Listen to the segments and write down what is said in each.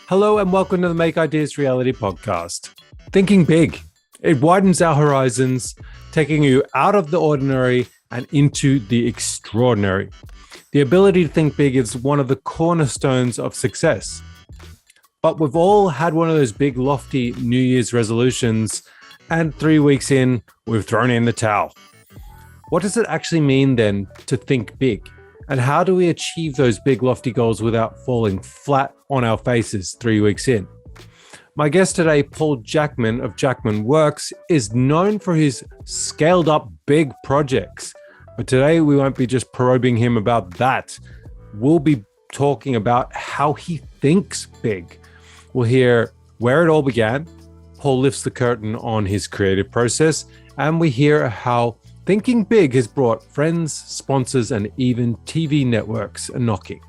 Hello and welcome to the Make Ideas Reality podcast. Thinking big. It widens our horizons, taking you out of the ordinary and into the extraordinary. The ability to think big is one of the cornerstones of success. But we've all had one of those big, lofty New Year's resolutions, and 3 weeks in, we've thrown in the towel. What does it actually mean then to think big? And how do we achieve those big, lofty goals without falling flat on our faces 3 weeks in? My guest today, Paul Jackman of Jackman Works, is known for his scaled up big projects. But today we won't be just probing him about that. We'll be talking about how he thinks big. We'll hear where it all began. Paul lifts the curtain on his creative process, and we hear how thinking big has brought friends, sponsors, and even TV networks a knocking.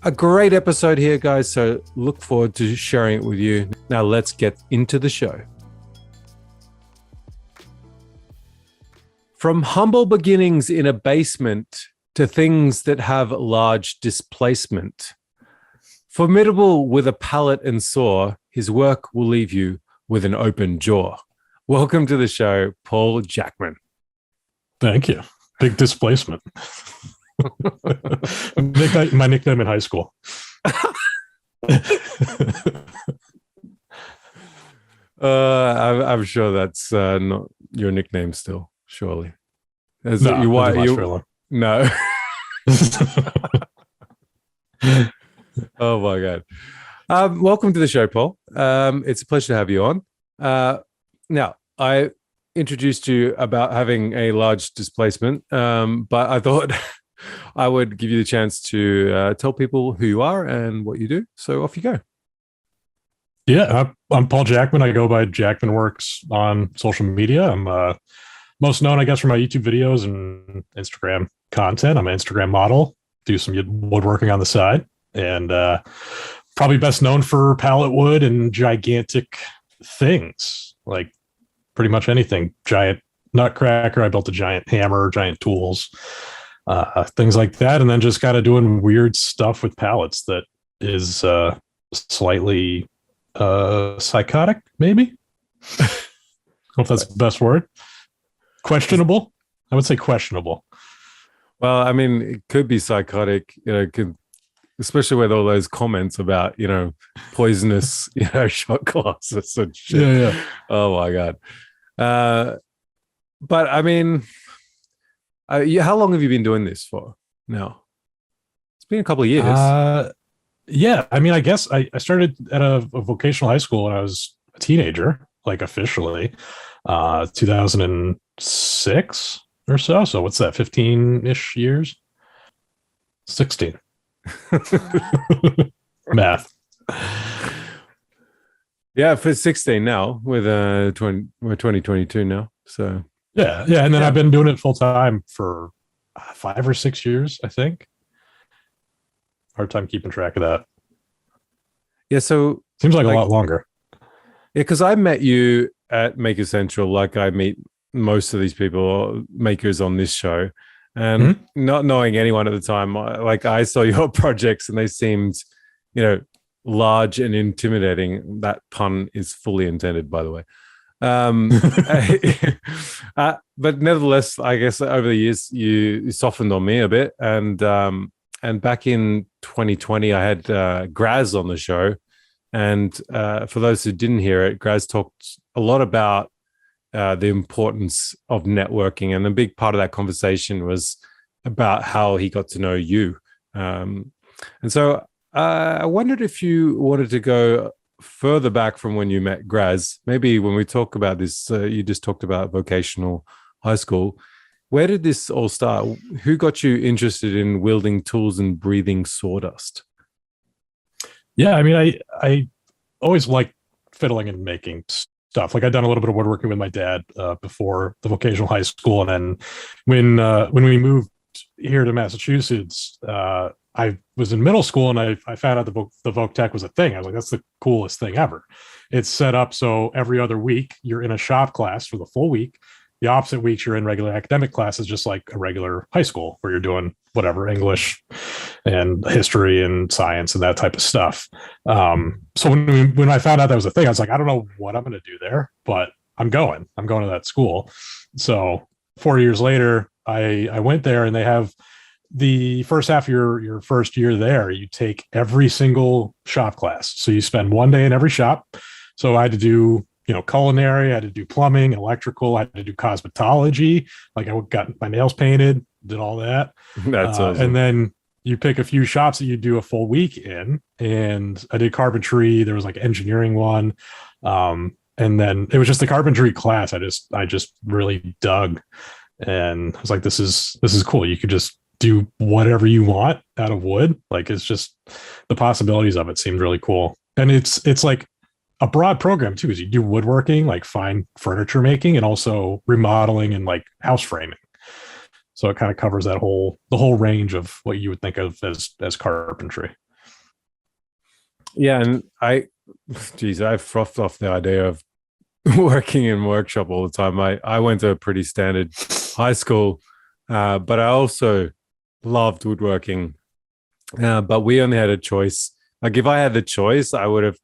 A great episode here, guys, so look forward to sharing it with you. Now let's get into the show. From humble beginnings in a basement to things that have large displacement. Formidable with a palette and saw, his work will leave you with an open jaw. Welcome to the show, Paul Jackman. Thank you. Big displacement. My nickname in high school. I'm sure that's not your nickname still, surely. No. Oh my God. Welcome to the show, Paul. It's a pleasure to have you on. Now, I introduced you about having a large displacement, but I thought I would give you the chance to tell people who you are and what you do. So off you go. Yeah, I'm Paul Jackman. I go by Jackman Works on social media. I'm most known, I guess, for my YouTube videos and Instagram content. I'm an Instagram model, do some woodworking on the side, and probably best known for pallet wood and gigantic things, like pretty much anything. Giant nutcracker. I built a giant hammer, giant tools, things like that. And then just kind of doing weird stuff with pallets that is slightly psychotic, maybe. I don't know if that's the best word. Questionable. I would say questionable. Well, I mean, it could be psychotic, especially with all those comments about, poisonous, shot glasses and shit. Yeah. Oh my God. But I mean, how long have you been doing this for now? It's been a couple of years. Yeah. I mean, I guess I started at a vocational high school when I was a teenager, like officially, 2006 or so. So what's that, 15-ish years? 16. Math. Yeah, for 16 now with we're 2022 now. So yeah. And then I've been doing it full time for 5 or 6 years, I think. Hard time keeping track of that. Yeah, so seems like a lot longer. Yeah, because I met you at Maker Central, like I meet most of these people, makers on this show, and not knowing anyone at the time, like I saw your projects and they seemed, large and intimidating. That pun is fully intended, by the way. But nevertheless, I guess over the years you softened on me a bit, and back in 2020 I had Graz on the show, and for those who didn't hear it, Graz talked a lot about the importance of networking, and a big part of that conversation was about how he got to know you, and so I wondered if you wanted to go further back from when you met Graz. Maybe when we talk about this, you just talked about vocational high school. Where did this all start? Who got you interested in wielding tools and breathing sawdust? Yeah, I mean, I always liked fiddling and making stuff. Like I'd done a little bit of woodworking with my dad before the vocational high school, and then when we moved here to Massachusetts, I was in middle school and I found out the Voc Tech was a thing. I was like, that's the coolest thing ever. It's set up so every other week you're in a shop class for the full week. the opposite weeks you're in regular academic classes, just like a regular high school where you're doing whatever English and history and science and that type of stuff. So when I found out that was a thing, I was like, I don't know what I'm going to do there, but I'm going to that school. So 4 years later, I went there, and they have the first half of your first year there, you take every single shop class. So you spend one day in every shop. So I had to do, culinary, I had to do plumbing, electrical, I had to do cosmetology. Like I got my nails painted, did all that. That's awesome. And then you pick a few shops that you do a full week in. And I did carpentry. There was like engineering one. And then it was just the carpentry class. I just really dug, and I was like, this is cool. You could just do whatever you want out of wood. Like, it's just, the possibilities of it seemed really cool. And it's like a broad program too, is you do woodworking, like fine furniture making, and also remodeling and like house framing. So it kind of covers the whole range of what you would think of as carpentry. Yeah. And I frothed off the idea of working in workshop all the time. I went to a pretty standard high school, but I also loved woodworking. But we only had a choice. Like, if I had the choice, I would have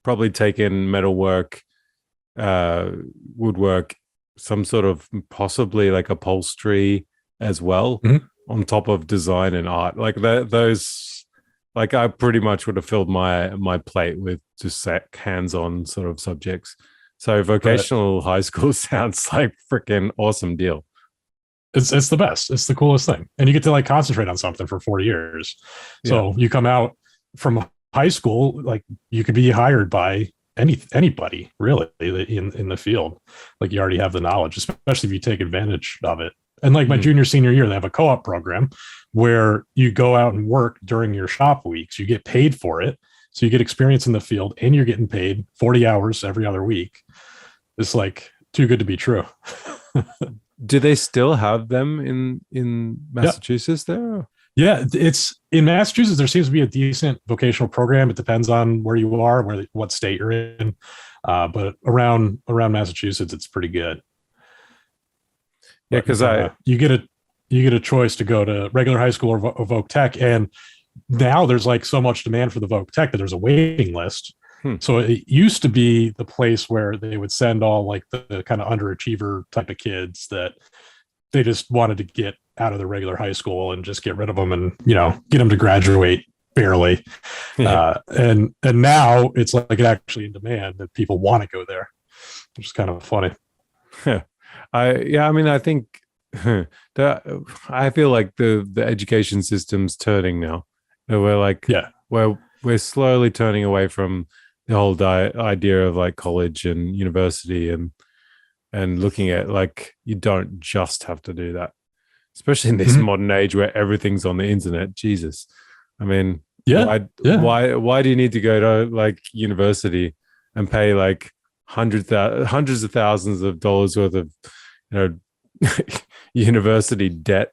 probably taken metalwork, woodwork, some sort of possibly like upholstery as well, on top of design and art. Like those, like I pretty much would have filled my plate with just hands-on sort of subjects. So vocational high school sounds like freaking awesome deal. It's the best. It's the coolest thing. And you get to like concentrate on something for 4 years. So you come out from high school, like you could be hired by anybody really in the field. Like, you already have the knowledge, especially if you take advantage of it. And like my junior, senior year, they have a co-op program where you go out and work during your shop weeks. You get paid for it. So you get experience in the field, and you're getting paid 40 hours every other week. It's like too good to be true. Do they still have them in Massachusetts there? Yeah, it's in Massachusetts. There seems to be a decent vocational program. It depends on where you are, what state you're in. But around Massachusetts, it's pretty good. Yeah, because you get a choice to go to regular high school or Voc Tech, and now there's like so much demand for the Voc Tech that there's a waiting list. So it used to be the place where they would send all like the kind of underachiever type of kids that they just wanted to get out of the regular high school and just get rid of them and, get them to graduate barely. And now it's like actually in demand that people want to go there, which is kind of funny. I think I feel like the education system's turning now. We're like, we're slowly turning away from the whole idea of like college and university and looking at like, you don't just have to do that, especially in this modern age where everything's on the internet. Jesus. I mean, why do you need to go to like university and pay like hundreds of thousands of dollars worth of, university debt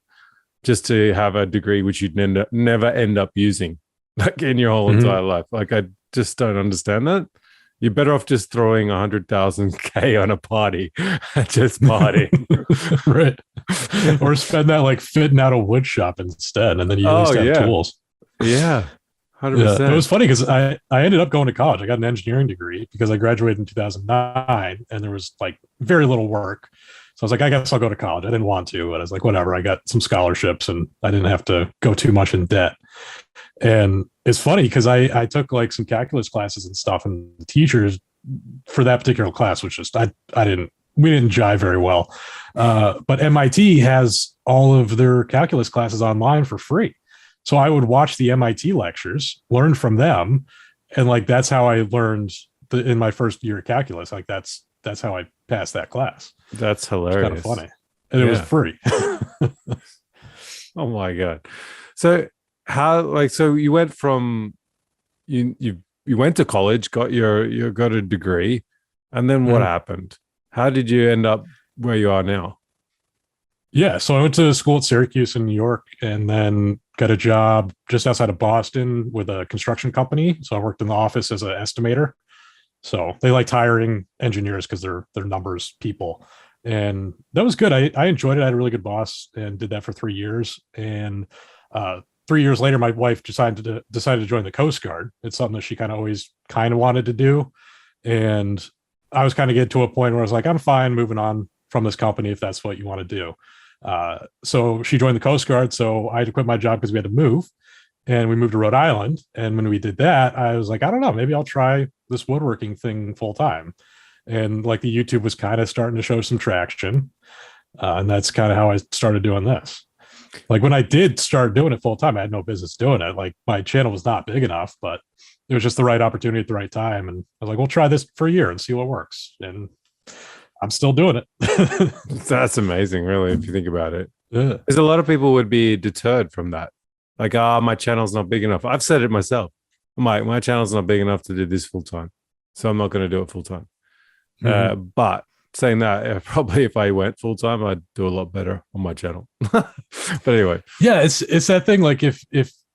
just to have a degree which you'd never end up using like in your whole entire life? Like, I just don't understand that. You're better off just throwing 100,000 K on a party, just party, right? Or spend that like fitting out a wood shop instead, and then you at least have tools. Yeah, 100%. It was funny because I ended up going to college. I got an engineering degree because I graduated in 2009, and there was like very little work. So I was like, I guess I'll go to college. I didn't want to, but I was like, whatever. I got some scholarships, and I didn't have to go too much in debt. And it's funny because I took like some calculus classes and stuff, and the teachers for that particular class, which just we didn't jive very well. But MIT has all of their calculus classes online for free. So I would watch the MIT lectures, learn from them, and like that's how I learned in my first year of calculus. Like that's how I passed that class. That's hilarious. Kind of funny, and it was free. Oh my god! So so you went from you went to college, got got a degree, and then what happened? How did you end up where you are now? Yeah, so I went to school at Syracuse in New York, and then got a job just outside of Boston with a construction company. So I worked in the office as an estimator. So they liked hiring engineers because they're numbers people. And that was good. I enjoyed it. I had a really good boss and did that for 3 years. And 3 years later, my wife decided to join the Coast Guard. It's something that she kind of always kind of wanted to do. And I was kind of getting to a point where I was like, I'm fine moving on from this company if that's what you want to do. So she joined the Coast Guard. So I had to quit my job because we had to move. And we moved to Rhode Island. And when we did that, I was like, I don't know, maybe I'll try this woodworking thing full time. And like the YouTube was kind of starting to show some traction. And that's kind of how I started doing this. Like when I did start doing it full time, I had no business doing it. Like my channel was not big enough, but it was just the right opportunity at the right time. And I was like, we'll try this for a year and see what works. And I'm still doing it. That's amazing, really, if you think about it. Yeah. Because a lot of people would be deterred from that. Like, my channel's not big enough. I've said it myself. My channel's not big enough to do this full time. So I'm not going to do it full time. But saying that, probably if I went full time, I'd do a lot better on my channel. But anyway. Yeah, it's that thing. Like if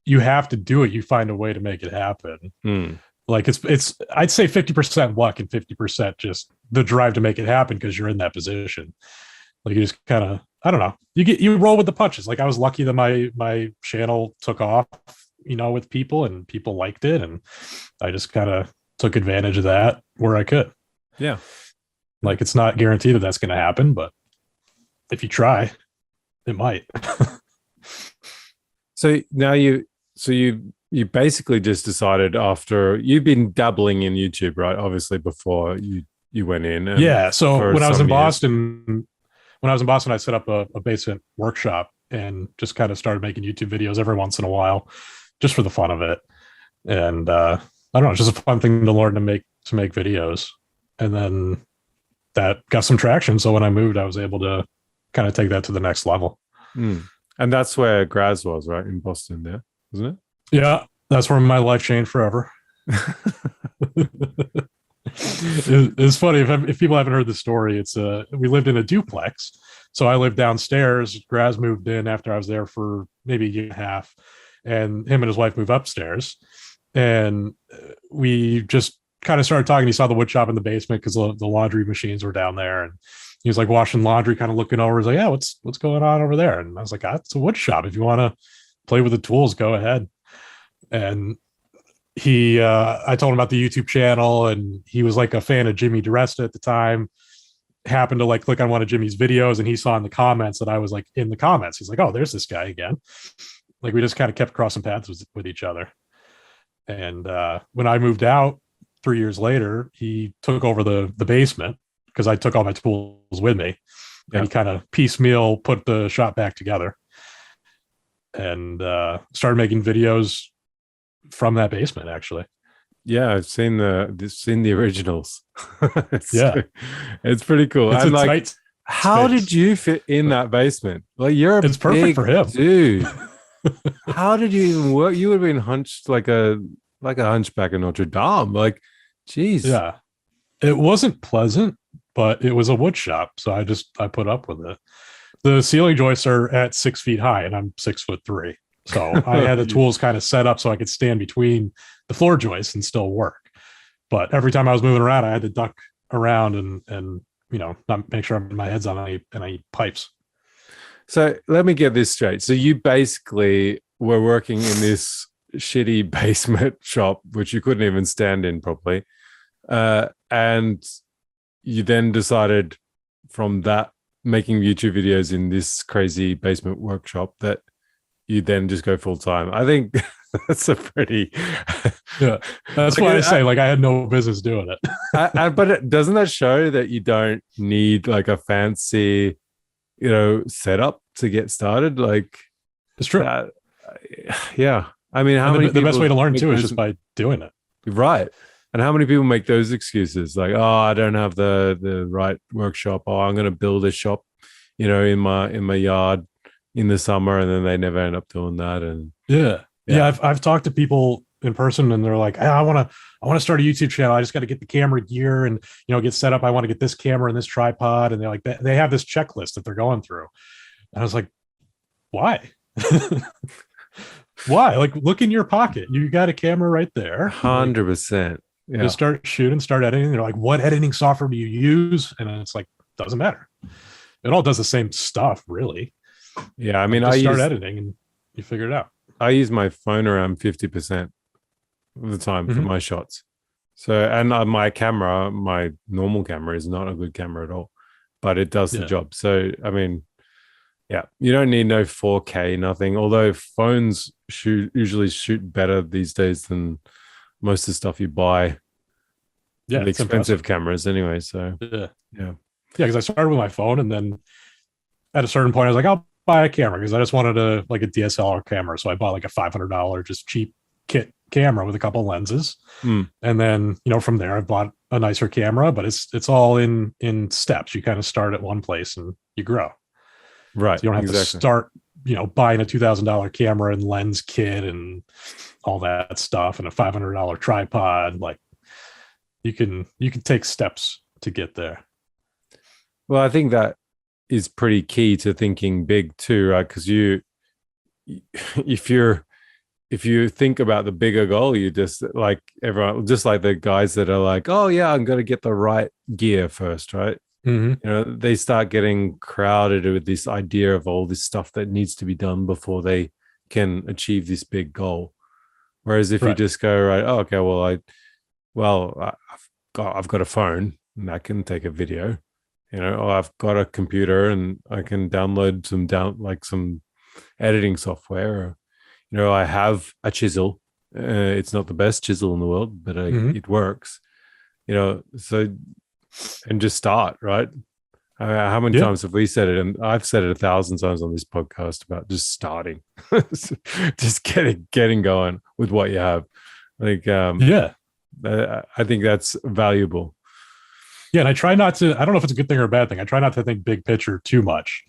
you have to do it, you find a way to make it happen. Like it's I'd say 50% luck and 50% just the drive to make it happen because you're in that position. Like you just kind of, I don't know, you roll with the punches. Like I was lucky that my channel took off, with people and people liked it, and I just kind of took advantage of that where I could. Yeah. Like it's not guaranteed that that's going to happen, but if you try, it might. So now you basically just decided after you've been dabbling in YouTube, right? Obviously before you went in. Yeah. So when I was in Boston, I set up a basement workshop and just kind of started making YouTube videos every once in a while, just for the fun of it. And I don't know, it's just a fun thing to learn to make videos. And then that got some traction. So when I moved, I was able to kind of take that to the next level. And that's where Graz was, right? In Boston there, wasn't it? Yeah. That's where my life changed forever. It's funny if people haven't heard the story. It's we lived in a duplex, so I lived downstairs. Graz moved in after I was there for maybe a year and a half, and him and his wife moved upstairs, and we just kind of started talking. He saw the wood shop in the basement because the laundry machines were down there, and he was like washing laundry, kind of looking over. He's like, "Yeah, what's going on over there?" And I was like, "It's a wood shop. If you want to play with the tools, go ahead." And I told him about the YouTube channel, and he was like a fan of Jimmy DiResta at the time. Happened to like click on one of Jimmy's videos, and he saw in the comments that I was like in the comments. He's like, "Oh, there's this guy again." Like we just kind of kept crossing paths with each other. And when I moved out 3 years later, he took over the basement because I took all my tools with me, and he kind of piecemeal put the shop back together and started making videos from that basement. Actually, yeah, I've seen the originals. It's pretty cool. It's and like, tight how space. Did you fit in that basement? Like, you're it's perfect for him, dude. How did you even work? You would have been hunched like a hunchback in Notre Dame. Like, geez. Yeah, it wasn't pleasant, but it was a wood shop, so I put up with it. The ceiling joists are at 6 feet high, and I'm 6'3". So I had the tools kind of set up so I could stand between the floor joists and still work. But every time I was moving around, I had to duck around and not make sure my head's on any pipes. So let me get this straight. So you basically were working in this shitty basement shop, which you couldn't even stand in properly. And you then decided from that making YouTube videos in this crazy basement workshop that you then just go full time. I think that's a pretty That's why I say like I had no business doing it. But doesn't that show that you don't need like a fancy, setup to get started? Like, it's true. Yeah, I mean, the best way to learn too is just by doing it, right? And how many people make those excuses? Like, oh, I don't have the right workshop. Oh, I'm going to build a shop, in my yard in the summer, and then they never end up doing that. And yeah. I've talked to people in person, and they're like, I want to start a YouTube channel. I just got to get the camera gear and get set up. I want to get this camera and this tripod, and they're like, they have this checklist that they're going through. And I was like, why? Why? Like, look in your pocket. You got a camera right there. 100%. Just start shooting, start editing. They're like, what editing software do you use? And it's like, doesn't matter. it all does the same stuff, really. Yeah, I Like mean, just start editing and you figure it out. I use my phone around 50% of the time for Mm-hmm. my shots. So, and my normal camera is not a good camera at all, but it does the Yeah. job. So, I mean, yeah, you don't need no 4K, nothing. Although phones usually shoot better these days than most of the stuff you buy, Yeah, the it's expensive impressive. cameras anyway. So, Yeah. yeah. Yeah, because I started with my phone, and then at a certain point I was like, I'll buy a camera because I just wanted a DSLR camera. So I bought like a $500 just cheap kit camera with a couple lenses. Mm, And then, from there I bought a nicer camera, but it's all in steps. You kind of start at one place and you grow. right. So you don't have to Exactly. start, buying a $2,000 camera and lens kit and all that stuff and a $500 tripod. Like you can take steps to get there. Well, I think that is pretty key to thinking big too, right? Because if you're if you think about the bigger goal, you just like everyone, just like the guys that are like, oh yeah, I'm going to get the right gear first, right? Mm-hmm. They start getting crowded with this idea of all this stuff that needs to be done before they can achieve this big goal. Whereas if you Right. just go right, oh, okay, I've got a phone and I can take a video, or I've got a computer and I can download some editing software. Or, I have a chisel. It's not the best chisel in the world, but Mm-hmm. it works. So and just start, right? How many Yeah. times have we said it? And I've said it 1,000 times on this podcast about just starting, just getting going with what you have. Like, Yeah. I think that's valuable. Yeah. And I try not to, I don't know if it's a good thing or a bad thing. I try not to think big picture too much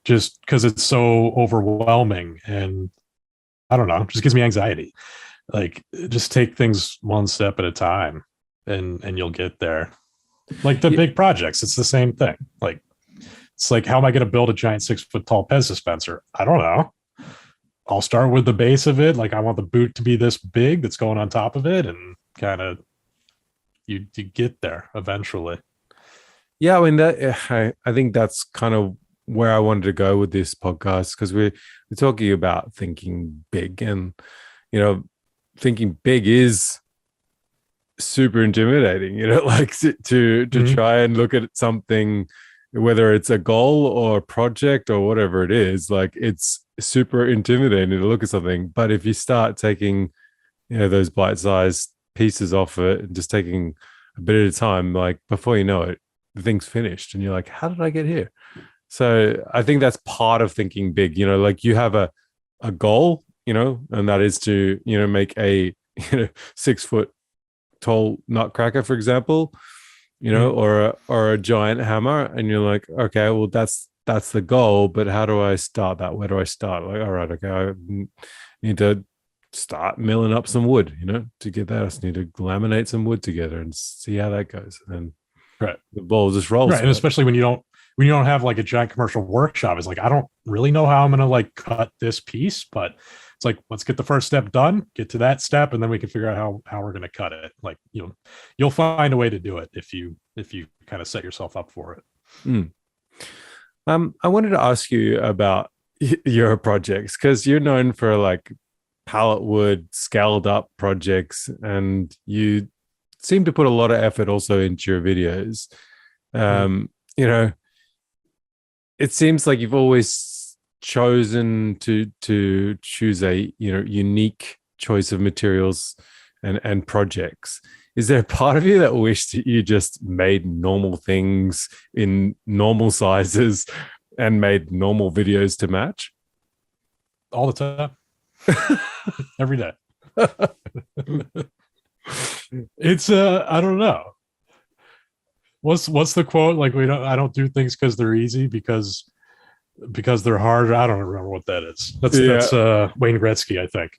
just because it's so overwhelming. And I don't know, it just gives me anxiety. Like just take things one step at a time and you'll get there. Like the Yeah, big projects, it's the same thing. Like it's like, how am I going to build a giant 6 foot tall Pez dispenser? I don't know. I'll start with the base of it. Like I want the boot to be this big that's going on top of it, and kind of you get there eventually. yeah. I mean, I think that's kind of where I wanted to go with this podcast because we're talking about thinking big, and you know, thinking big is super intimidating, like to Mm-hmm. try and look at something, whether it's a goal or a project or whatever it is, like it's super intimidating to look at something. But if you start taking those bite-sized pieces off it and just taking a bit at a time, like before you know it, the thing's finished and you're like, how did I get here? So I think that's part of thinking big, like you have a goal, and that is to make a 6 foot tall nutcracker, for example, Mm-hmm. or a giant hammer, and you're like, okay, well that's the goal, but how do I start that? Where do I start? Like, all right, okay, I need to start milling up some wood, to get that. I just need to laminate some wood together and see how that goes. And Right. the ball just rolls, Right. And right? especially when you don't have like a giant commercial workshop, it's like, I don't really know how I'm going to like cut this piece, but it's like, let's get the first step done, get to that step, and then we can figure out how we're going to cut it. Like, you'll find a way to do it if you kind of set yourself up for it. Mm. I wanted to ask you about your projects because you're known for like pallet wood, scaled up projects, and you seem to put a lot of effort also into your videos. Mhm. Um, you know, it seems like you've always chosen to choose a unique choice of materials and projects. Is there a part of you that wished that you just made normal things in normal sizes and made normal videos to match? All the time, every day. It's I don't know. What's the quote? Like, I don't do things because they're easy, because they're hard. I don't remember what that is. Yeah, That's Wayne Gretzky, I think.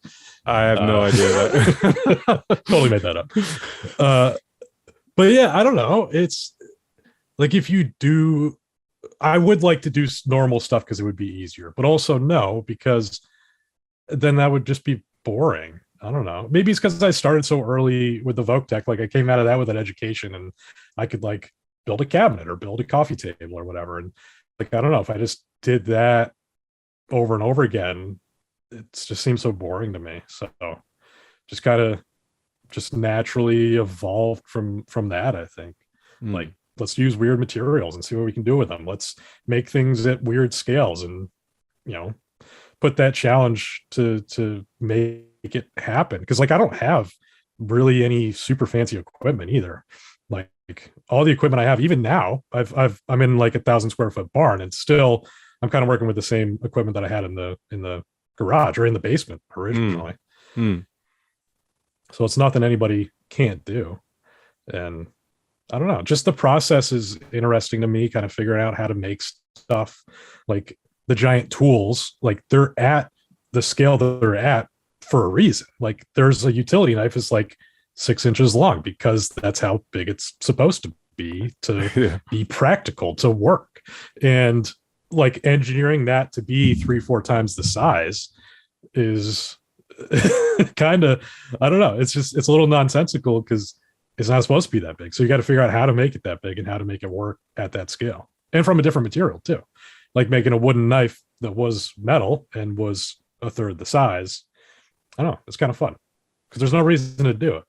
I have no idea that. Totally made that up. Uh, but yeah, I don't know. It's like, if you do, I would like to do normal stuff because it would be easier, but also no, because then that would just be boring. I don't know. Maybe it's because I started so early with the Voctech. Like I came out of that with an education, and I could like build a cabinet or build a coffee table or whatever. And like I don't know if I just did that over and over again, it just seems so boring to me. So just gotta just naturally evolved from that, I think. Like, let's use weird materials and see what we can do with them. Let's make things at weird scales and, you know, put that challenge to make it happen. Because like I don't have really any super fancy equipment either. Like all the equipment I have, even now, I'm in like 1,000 square foot barn, and still I'm kind of working with the same equipment that I had in the garage or in the basement originally. So it's nothing anybody can't do. And I don't know, just the process is interesting to me, kind of figuring out how to make stuff. Like the giant tools, like they're at the scale that they're at for a reason. Like there's a utility knife is like 6 inches long because that's how big it's supposed to be to be practical to work. And like engineering that to be 3-4 times the size is kind of, I don't know, it's a little nonsensical because it's not supposed to be that big. So you got to figure out how to make it that big and how to make it work at that scale and from a different material too. Like making a wooden knife that was metal and was a third the size. I don't know, it's kind of fun because there's no reason to do it,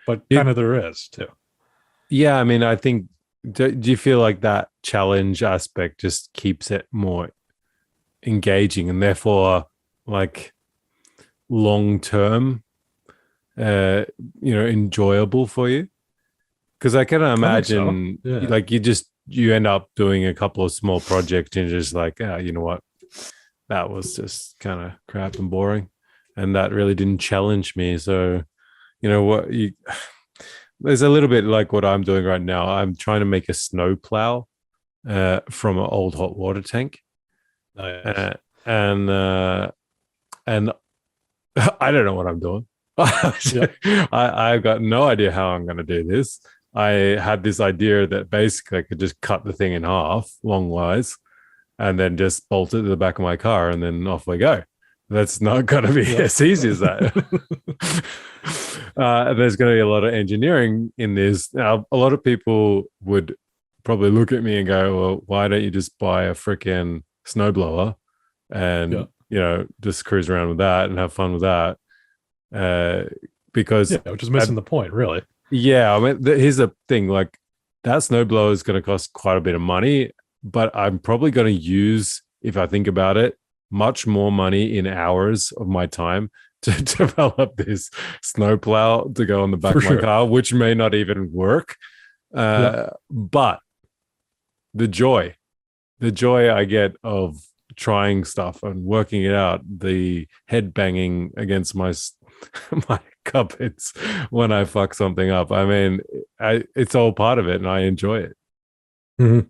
but kind of there is too. Yeah, I mean, I think, do you feel like that challenge aspect just keeps it more engaging and therefore like long term, enjoyable for you? Because I can imagine like you end up doing a couple of small projects and you're just like, you know what, that was just kind of crap and boring, and that really didn't challenge me. So you know what, there's a little bit like what I'm doing right now. I'm trying to make a snow plow from an old hot water tank. Nice. And I don't know what I'm doing. I've got no idea how I'm going to do this. I had this idea that basically I could just cut the thing in half longwise and then just bolt it to the back of my car and then off we go. That's not going to be as easy as that. There's going to be a lot of engineering in this. Now, a lot of people would probably look at me and go, well, why don't you just buy a freaking snowblower and, just cruise around with that and have fun with that? Because which is missing the point, really. Yeah, I mean, here's the thing: like that snowblower is going to cost quite a bit of money, but I'm probably going to use, if I think about it, much more money in hours of my time to develop this snowplow to go on the back of my car, which may not even work. But the joy I get of trying stuff and working it out, the head banging against my cupboards when I fuck something up. I mean, it's all part of it, and I enjoy it. Mm-hmm.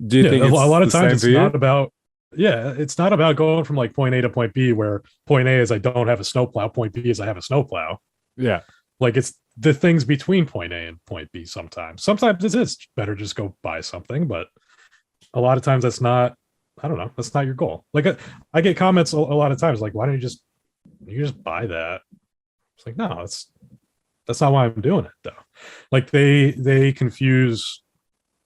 Do you think a lot of times it's not you? about? Yeah, it's not about going from like point A to point B, where point A is I don't have a snowplow, point B is I have a snowplow. Yeah, like it's the things between point A and point B. Sometimes it is better just go buy something, but a lot of times that's not. I don't know. That's not your goal. Like I get comments a lot of times like, why don't you just buy that? It's like, no, that's not why I'm doing it though. Like they confuse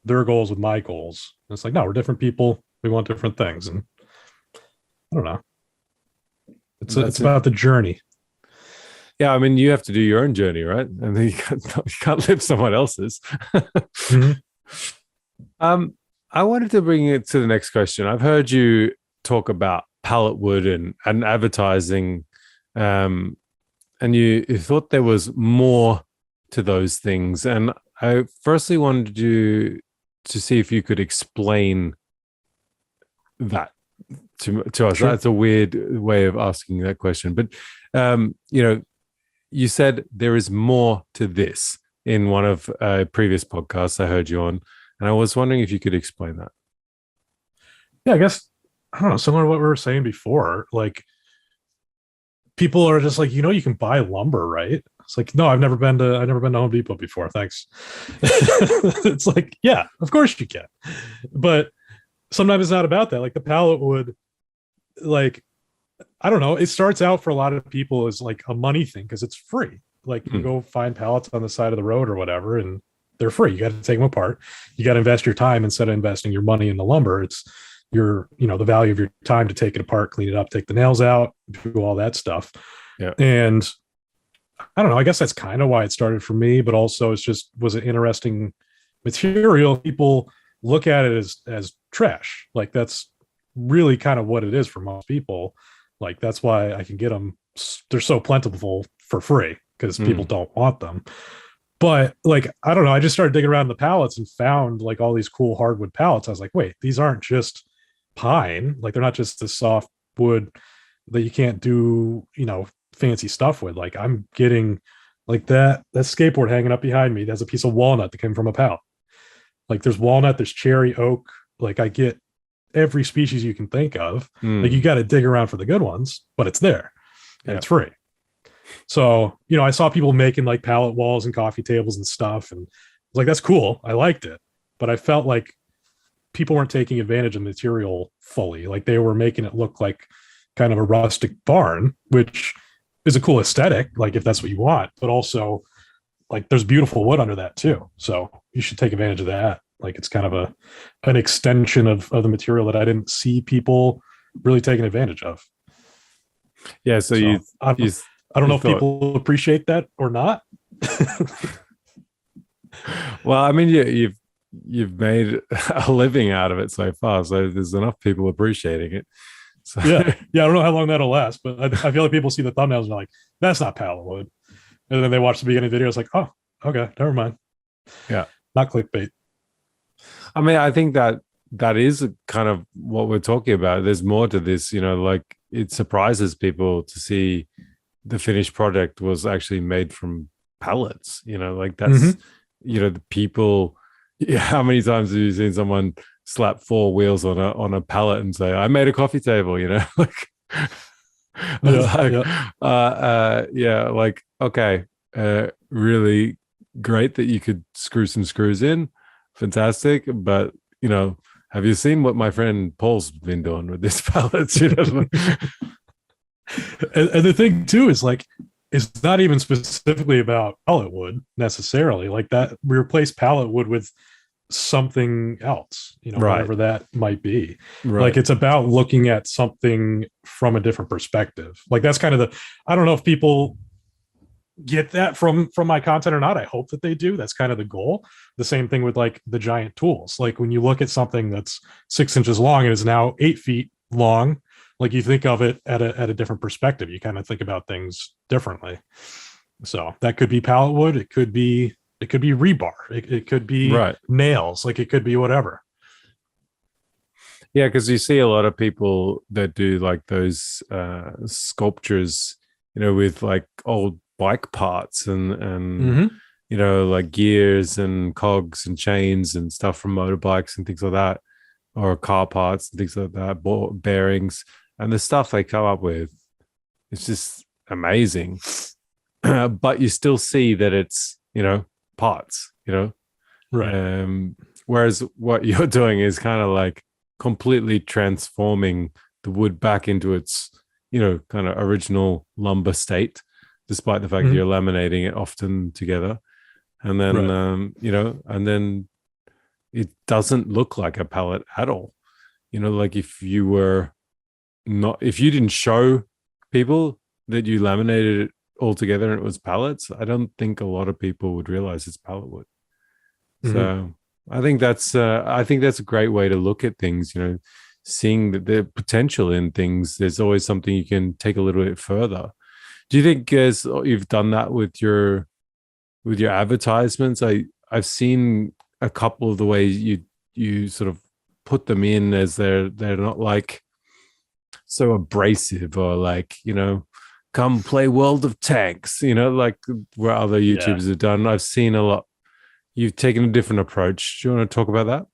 their goals with my goals. And it's like, no, we're different people. We want different things. And I don't know. It's about the journey. Yeah, I mean, you have to do your own journey, right? And then you can't live someone else's. Mm-hmm. I wanted to bring it to the next question. I've heard you talk about pallet wood and advertising, and you thought there was more to those things. And I firstly wanted to see if you could explain that to us. Sure. That's a weird way of asking that question, but you said there is more to this in one of previous podcasts I heard you on. And I was wondering if you could explain that. Yeah, I guess, I don't know, similar to what we were saying before, like people are just like, you can buy lumber, right? It's like, no, I've never been to Home Depot before. Thanks. It's like, yeah, of course you can. But sometimes it's not about that. Like the pallet wood, like, I don't know, it starts out for a lot of people as like a money thing because it's free. Like you go find pallets on the side of the road or whatever, and they're free. You got to take them apart. You got to invest your time instead of investing your money in the lumber. It's the value of your time to take it apart, clean it up, take the nails out, do all that stuff. Yeah. And I don't know, I guess that's kind of why it started for me, but also it's just was an interesting material. People look at it as trash. Like that's really kind of what it is for most people. Like that's why I can get them. They're so plentiful for free because people don't want them. But like, I don't know. I just started digging around the pallets and found like all these cool hardwood pallets. I was like, wait, these aren't just pine. Like they're not just the soft wood that you can't do, fancy stuff with. Like I'm getting like that skateboard hanging up behind me. There's a piece of walnut that came from a pallet. Like there's walnut, there's cherry, oak. Like I get every species you can think of. Like you got to dig around for the good ones, but it's there and it's free. So, I saw people making like pallet walls and coffee tables and stuff. And I was like, that's cool. I liked it. But I felt like people weren't taking advantage of the material fully. Like they were making it look like kind of a rustic barn, which is a cool aesthetic, like if that's what you want, but also like there's beautiful wood under that too. So you should take advantage of that. Like it's kind of an extension of the material that I didn't see people really taking advantage of. Yeah. So I don't know if people appreciate that or not. Well, I mean, you've made a living out of it so far, so there's enough people appreciating it. So. Yeah. I don't know how long that'll last, but I feel like people see the thumbnails and they're like, "That's not pallet wood," and then they watch the beginning video. It's like, "Oh, okay, never mind." Yeah, not clickbait. I mean, I think that is kind of what we're talking about. There's more to this, like it surprises people to see the finished product was actually made from pallets, like that's, the people, how many times have you seen someone slap 4 wheels on a pallet and say, I made a coffee table, like, like, okay, really great that you could screw some screws in. Fantastic. But, have you seen what my friend Paul's been doing with this pallets? And the thing too is like it's not even specifically about pallet wood necessarily. Like that we replace pallet wood with something else, whatever that might be. Right. Like it's about looking at something from a different perspective. Like that's kind of I don't know if people get that from my content or not. I hope that they do. That's kind of the goal. The same thing with like the giant tools. Like when you look at something that's 6 inches long and is now 8 feet long, like you think of it at a different perspective. You kind of think about things differently. So that could be pallet wood. It could be rebar. It could be nails. Like it could be whatever. Yeah, because you see a lot of people that do like those sculptures, with like old bike parts and like gears and cogs and chains and stuff from motorbikes and things like that, or car parts and things like that, bearings. And the stuff they come up with, it's just amazing. But you still see that it's, parts, Right. Whereas what you're doing is kind of like completely transforming the wood back into its, kind of original lumber state, despite the fact that you're laminating it often together. And then, and then it doesn't look like a pallet at all. Like if you didn't show people that you laminated it all together and it was pallets, I don't think a lot of people would realize it's pallet wood. So I think that's a great way to look at things, seeing the potential in things. There's always something you can take a little bit further. Do you think you've done that with your advertisements? I've seen a couple of the ways you sort of put them in as they're not like so abrasive or like, come play World of Tanks, like where other YouTubers have done. I've seen a lot. You've taken a different approach. Do you want to talk about that?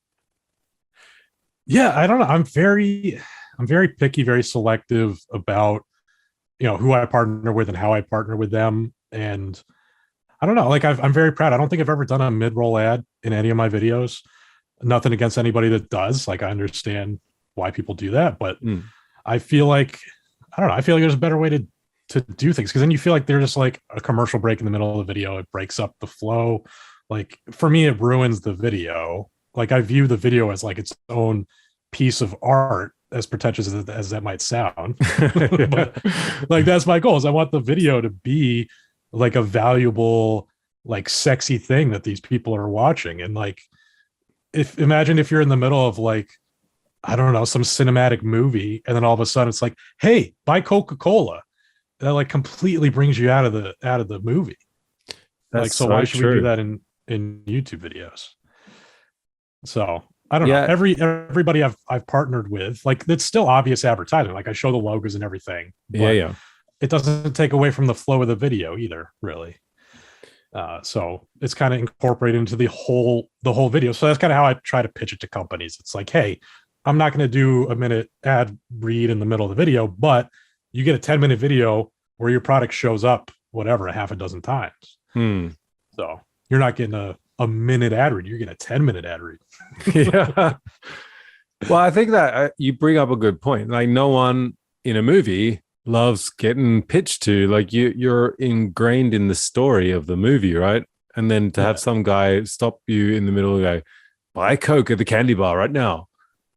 Yeah, I don't know. I'm very picky, very selective about, who I partner with and how I partner with them. And I don't know, like I'm very proud. I don't think I've ever done a mid-roll ad in any of my videos. Nothing against anybody that does. Like I understand why people do that, but I feel like, I don't know, I feel like there's a better way to do things, because then you feel like they're just like a commercial break in the middle of the video. It breaks up the flow like for me, it ruins the video. Like I view the video as like its own piece of art, as pretentious as that might sound. But like that's my goal is I want the video to be like a valuable, like sexy thing that these people are watching. And like if imagine if you're in the middle of like, I don't know, some cinematic movie, and then all of a sudden it's like, hey, buy Coca-Cola. That like completely brings you out of the movie. That's like, so why should true. we do that in YouTube videos? So I don't know. Yeah. Everybody I've partnered with, like it's still obvious advertising. Like I show the logos and everything, but Yeah. it doesn't take away from the flow of the video either, really. So it's kind of incorporated into the whole video. So that's kind of how I try to pitch it to companies. It's like, hey, I'm not going to do a minute ad read in the middle of the video, but you get a 10-minute video where your product shows up, whatever, a half a dozen times. So you're not getting a minute ad read, you're getting a 10-minute ad read. Yeah. Well, I think that you bring up a good point. Like no one in a movie loves getting pitched to. Like you're ingrained in the story of the movie, right? And then to have some guy stop you in the middle and go, buy Coke at the candy bar right now.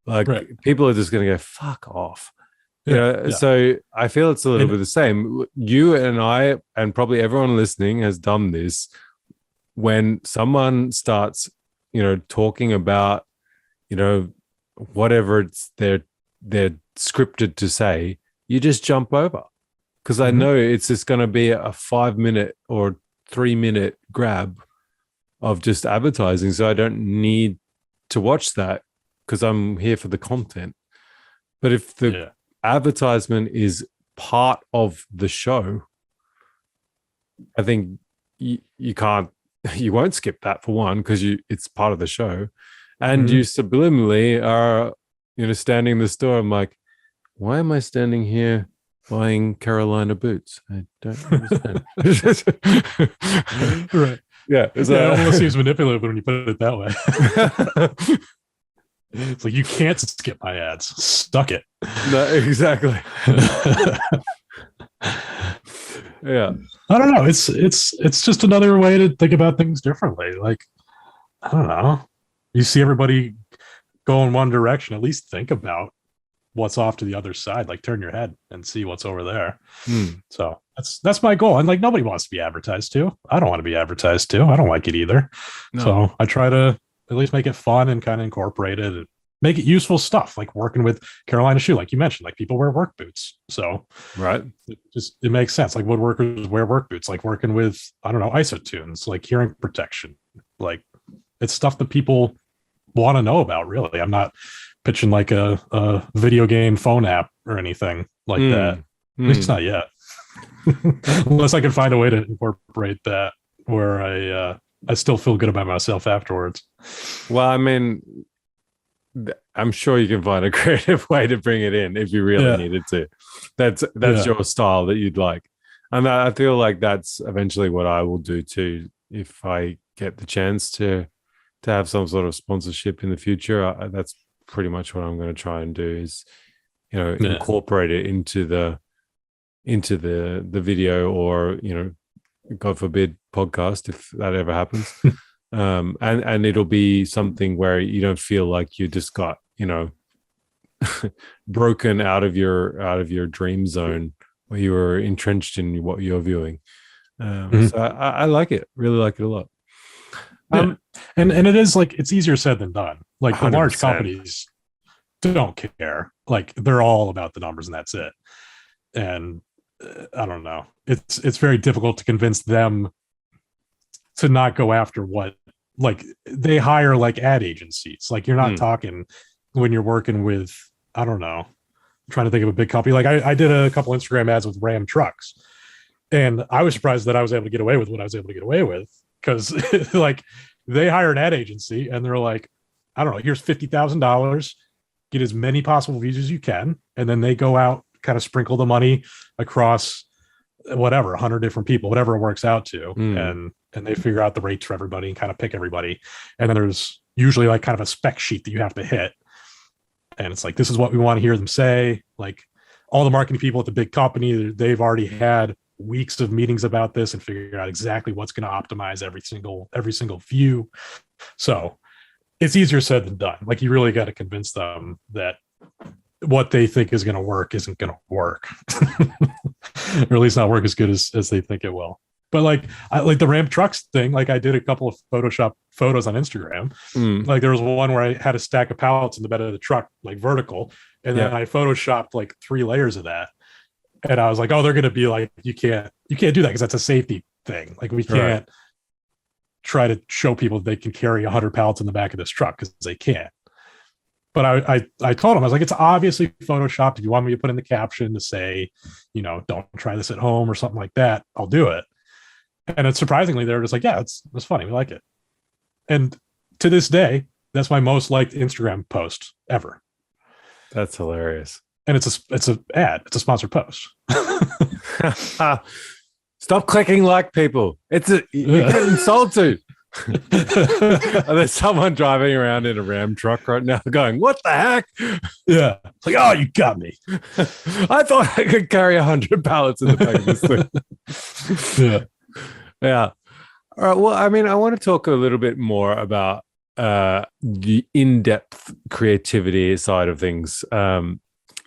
Like people are just going to go, fuck off. So I feel it's a little bit the same. You and I, and probably everyone listening has done this. When someone starts, talking about, whatever they're scripted to say, you just jump over. Because I know it's just going to be a 5-minute or 3-minute grab of just advertising. So I don't need to watch that because I'm here for the content. But if the advertisement is part of the show, I think you won't skip that for one, because it's part of the show. And you subliminally are, standing in the store. I'm like, why am I standing here buying Carolina boots? I don't understand. Right. Yeah. It almost seems manipulative when you put it that way. It's like, you can't skip my ads. Stuck it. No, exactly. Yeah. I don't know. It's just another way to think about things differently. Like, I don't know. You see everybody go in one direction, at least think about what's off to the other side. Like turn your head and see what's over there. So that's my goal. And like nobody wants to be advertised to. I don't want to be advertised to. I don't like it either. No. So I try to at least make it fun and kind of incorporate it and make it useful stuff, like working with Carolina Shoe, like you mentioned, like people wear work boots. So it makes sense. Like woodworkers wear work boots, like working with, I don't know, isotunes, like hearing protection. Like it's stuff that people want to know about, really. I'm not pitching like a video game phone app or anything like that. At least not yet. Unless I can find a way to incorporate that where I still feel good about myself afterwards. Well, I mean, I'm sure you can find a creative way to bring it in if you really needed to. That's your style that you'd like. And I feel like that's eventually what I will do too. If I get the chance to have some sort of sponsorship in the future, that's pretty much what I'm going to try and do is, incorporate it into the video or, God forbid, podcast, if that ever happens. And it'll be something where you don't feel like you just got, broken out of your dream zone where you were entrenched in what you're viewing. So I like it, really like it a lot. And it is like, it's easier said than done. Like the 100%. Large companies don't care. Like they're all about the numbers and that's it. And I don't know. It's very difficult to convince them to not go after what, like they hire like ad agencies. Like you're not talking when you're working with, I don't know, I'm trying to think of a big company. Like I did a couple Instagram ads with Ram trucks, and I was surprised that I was able to get away with what I was able to get away with, because like they hire an ad agency and they're like, I don't know, here's $50,000, get as many possible views as you can, and then they go out, kind of sprinkle the money across whatever 100 different people, whatever it works out to, and they figure out the rates for everybody and kind of pick everybody. And then there's usually like kind of a spec sheet that you have to hit, and it's like, this is what we want to hear them say. Like all the marketing people at the big company, they've already had weeks of meetings about this and figure out exactly what's going to optimize every single view. So it's easier said than done. Like, you really got to convince them that what they think is going to work isn't going to work, or at least not work as good as they think it will. But like the Ram trucks thing, like I did a couple of Photoshop photos on Instagram. Like there was one where I had a stack of pallets in the bed of the truck, like vertical, and then I Photoshopped like 3 layers of that. And I was like, oh, they're going to be like, you can't do that because that's a safety thing. Like we can't try to show people they can carry 100 pallets in the back of this truck because they can't. But I told him, I was like, it's obviously Photoshopped. If you want me to put in the caption to say, don't try this at home or something like that, I'll do it. And it's surprisingly, they're just like, yeah, it's funny. We like it. And to this day, that's my most liked Instagram post ever. That's hilarious. And it's a ad. It's a sponsored post. Stop clicking like people. You're getting sold to. There's someone driving around in a Ram truck right now going, what the heck? Yeah. It's like, oh, you got me. I thought I could carry 100 pallets in the back of this thing. Yeah. All right. Well, I mean, I want to talk a little bit more about the in-depth creativity side of things.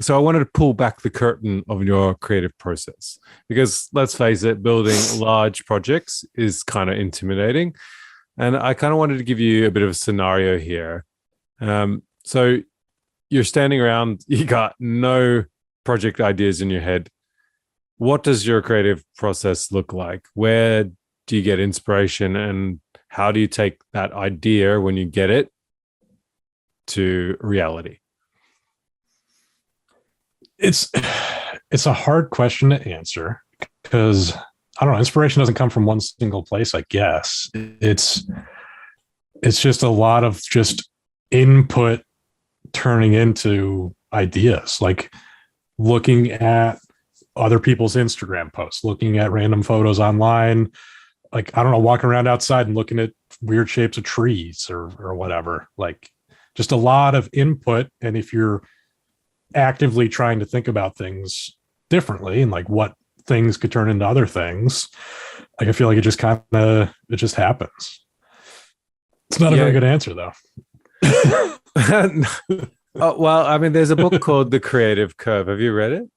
So I wanted to pull back the curtain of your creative process because, let's face it, building large projects is kind of intimidating. And I kind of wanted to give you a bit of a scenario here. So you're standing around, you got no project ideas in your head. What does your creative process look like? Where do you get inspiration, and how do you take that idea when you get it to reality? It's a hard question to answer because I don't know, inspiration doesn't come from one single place, I guess. It's just a lot of just input turning into ideas, like looking at other people's Instagram posts, looking at random photos online, like, I don't know, walking around outside and looking at weird shapes of trees or whatever, like just a lot of input. And if you're actively trying to think about things differently and like what things could turn into other things, like I feel like it just happens. It's not a very good answer though. Well, I mean, there's a book called The Creative Curve. Have you read it?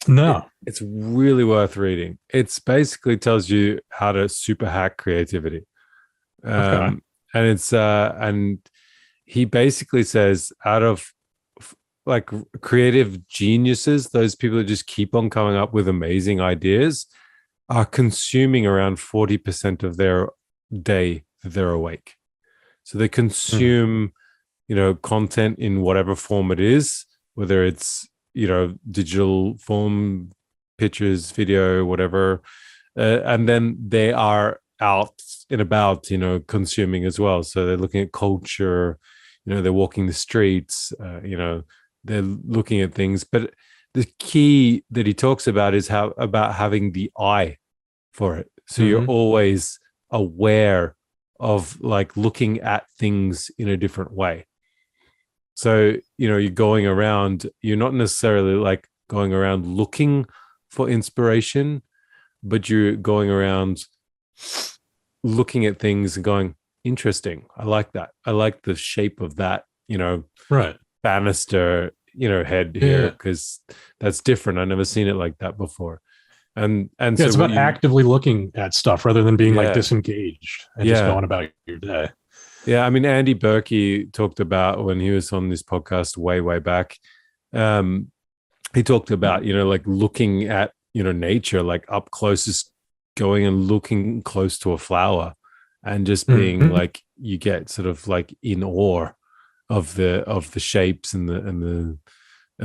No. It's really worth reading. It's basically tells you how to super hack creativity. And it's and he basically says, out of like creative geniuses, those people that just keep on coming up with amazing ideas, are consuming around 40% of their day that they're awake. So they consume, content in whatever form it is, whether it's, digital form, pictures, video, whatever. And then they are out and about, consuming as well. So they're looking at culture, they're walking the streets, they're looking at things. But the key that he talks about is about having the eye for it. So you're always aware of like looking at things in a different way. So, you're going around, you're not necessarily like going around looking for inspiration, but you're going around looking at things and going, interesting. I like that. I like the shape of that, banister, head here, because that's different. I've never seen it like that before. And so it's about actively looking at stuff rather than being like disengaged and just going about your day. Yeah, I mean, Andy Berkey talked about when he was on this podcast way back. He talked about like looking at nature, like up close, just going and looking close to a flower, and just being like, you get sort of like in awe of the shapes and the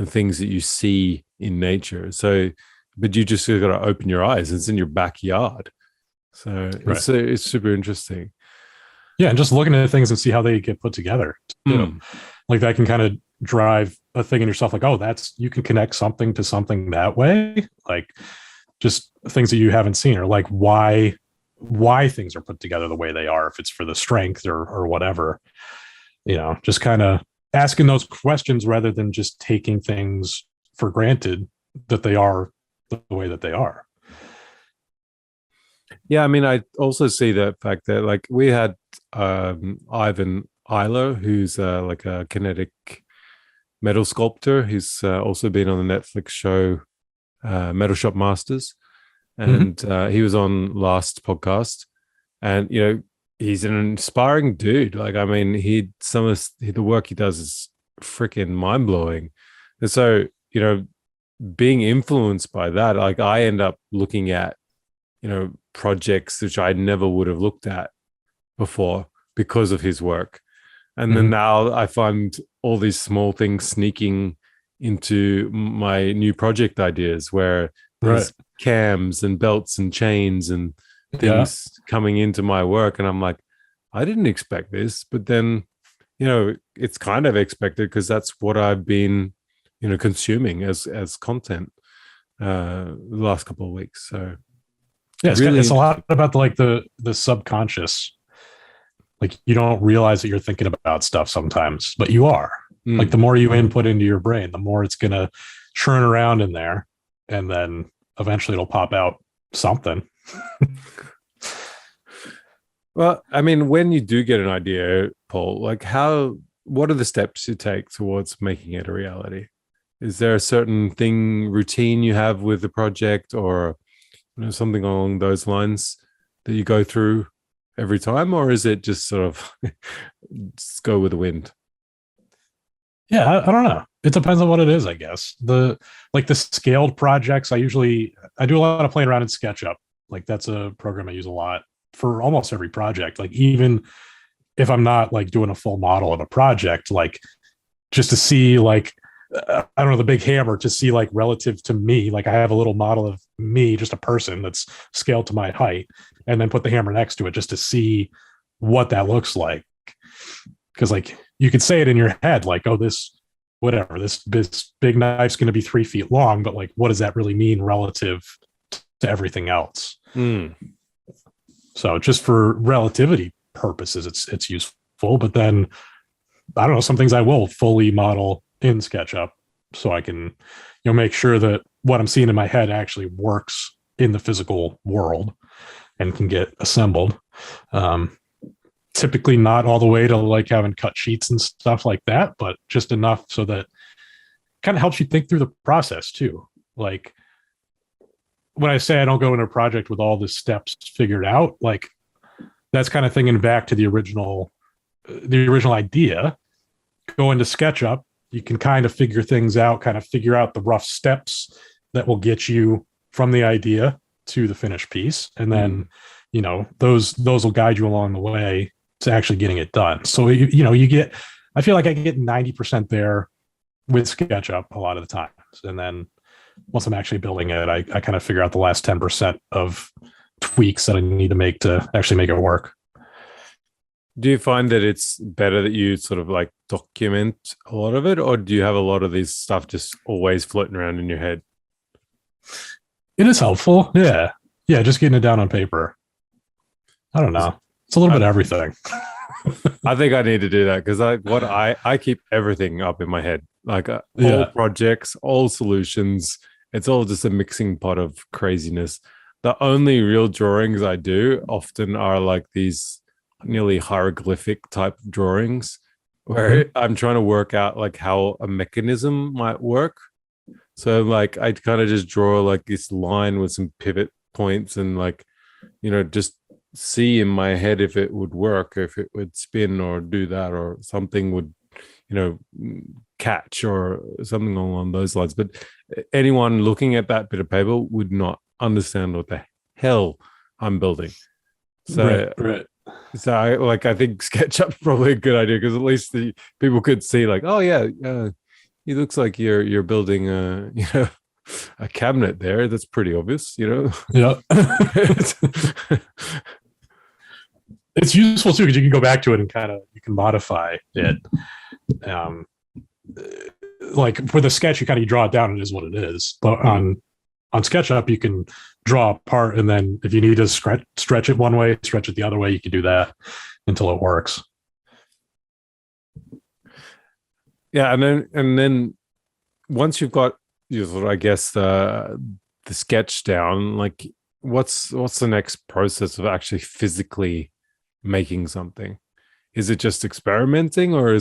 things that you see in nature. So, but you just got to open your eyes. It's in your backyard, so it's super interesting. Yeah, and just looking at things and see how they get put together. Like that can kind of drive a thing in yourself, like, oh, you can connect something to something that way. Like just things that you haven't seen, or like why things are put together the way they are, if it's for the strength or whatever. Just kind of asking those questions rather than just taking things for granted that they are the way that they are. Yeah, I mean, I also see the fact that like we had Ivan Eiler, who's like a kinetic metal sculptor. He's also been on the Netflix show Metal Shop Masters, Mhm. and he was on last podcast. And he's an inspiring dude. Like, I mean, he some of the work he does is freaking mind blowing, and so being influenced by that, like I end up looking at projects which I never would have looked at before because of his work. And then Mhm. now I find all these small things sneaking into my new project ideas where Right. there's cams and belts and chains and Yeah. things coming into my work. And I'm like, I didn't expect this. But then, it's kind of expected because that's what I've been, consuming as content the last couple of weeks. So Yeah. really It's a lot interesting. about the subconscious. Like you don't realize that you're thinking about stuff sometimes, but you are. Like Mm. the more you input into your brain, the more it's gonna churn around in there, and then eventually it'll pop out something. Well, I mean, when you do get an idea, Paul, like what are the steps you take towards making it a reality? Is there a certain routine you have with the project or something along those lines that you go through every time? Or is it just sort of just go with the wind? Yeah, I don't know. It depends on what it is, I guess. The scaled projects, I do a lot of playing around in SketchUp. Like that's a program I use a lot for almost every project. Like even if I'm not like doing a full model of a project, like just to see like I don't know, the big hammer to see like relative to me, like I have a little model of me, just a person that's scaled to my height, and then put the hammer next to it just to see what that looks like. Because like you could say it in your head, like, oh, this big knife's going to be 3 feet long, but like, what does that really mean relative to everything else? Mm. So just for relativity purposes, it's useful. But then I don't know, some things I will fully model in SketchUp so I can, make sure that what I'm seeing in my head actually works in the physical world and can get assembled. Um, Typically not all the way to like having cut sheets and stuff like that, but just enough so that kind of helps you think through the process too. Like when I say I don't go into a project with all the steps figured out, like that's kind of thinking back to the original idea. Go into SketchUp, you can kind of figure things out, kind of figure out the rough steps that will get you from the idea to the finished piece, and then Mm. those will guide you along the way to actually getting it done. So you get, I feel like I get 90% there with SketchUp a lot of the times, and then once I'm actually building it, I kind of figure out the last 10% of tweaks that I need to make to actually make it work. Do you find that it's better that you sort of like document a lot of it, or do you have a lot of this stuff just always floating around in your head? It is helpful. Yeah. Yeah. Just getting it down on paper. I don't know. It's a little bit I, of everything. I think I need to do that because I keep everything up in my head, like all Yeah. projects, all solutions. It's all just a mixing pot of craziness. The only real drawings I do often are like these nearly hieroglyphic type drawings Mhm. where I'm trying to work out like how a mechanism might work. So like I kind of just draw like this line with some pivot points and like, just see in my head if it would work, if it would spin or do that or something would, you know, catch or something along those lines. But anyone looking at that bit of paper would not understand what the hell I'm building. Right. So Right. I think SketchUp's probably a good idea because at least the people could see like, oh yeah, it looks like you're building a a cabinet there. That's pretty obvious, Yeah. It's useful too because you can go back to it and kind of you can modify it. Um, like for the sketch, you draw it down and it is what it is. But Hmm. on SketchUp, you can draw a part, and then if you need to stretch it one way, stretch it the other way, you can do that until it works. Yeah, and then once you've got I guess the sketch down, like what's the next process of actually physically making something? Is it just experimenting, or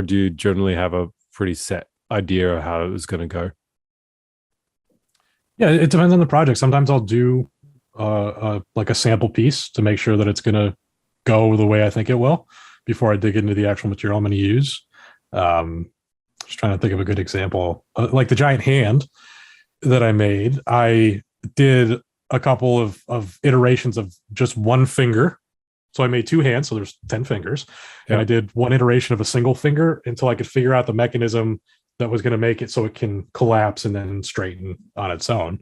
do you generally have a pretty set idea of how it was going to go? Yeah, it depends on the project. Sometimes I'll do like a sample piece to make sure that it's going to go the way I think it will before I dig into the actual material I'm going to use. Just trying to think of a good example, like the giant hand that I made. I did a couple of iterations of just one finger. So I made two hands, so there's 10 fingers. And I did one iteration of a single finger until I could figure out the mechanism that was going to make it so it can collapse and then straighten on its own.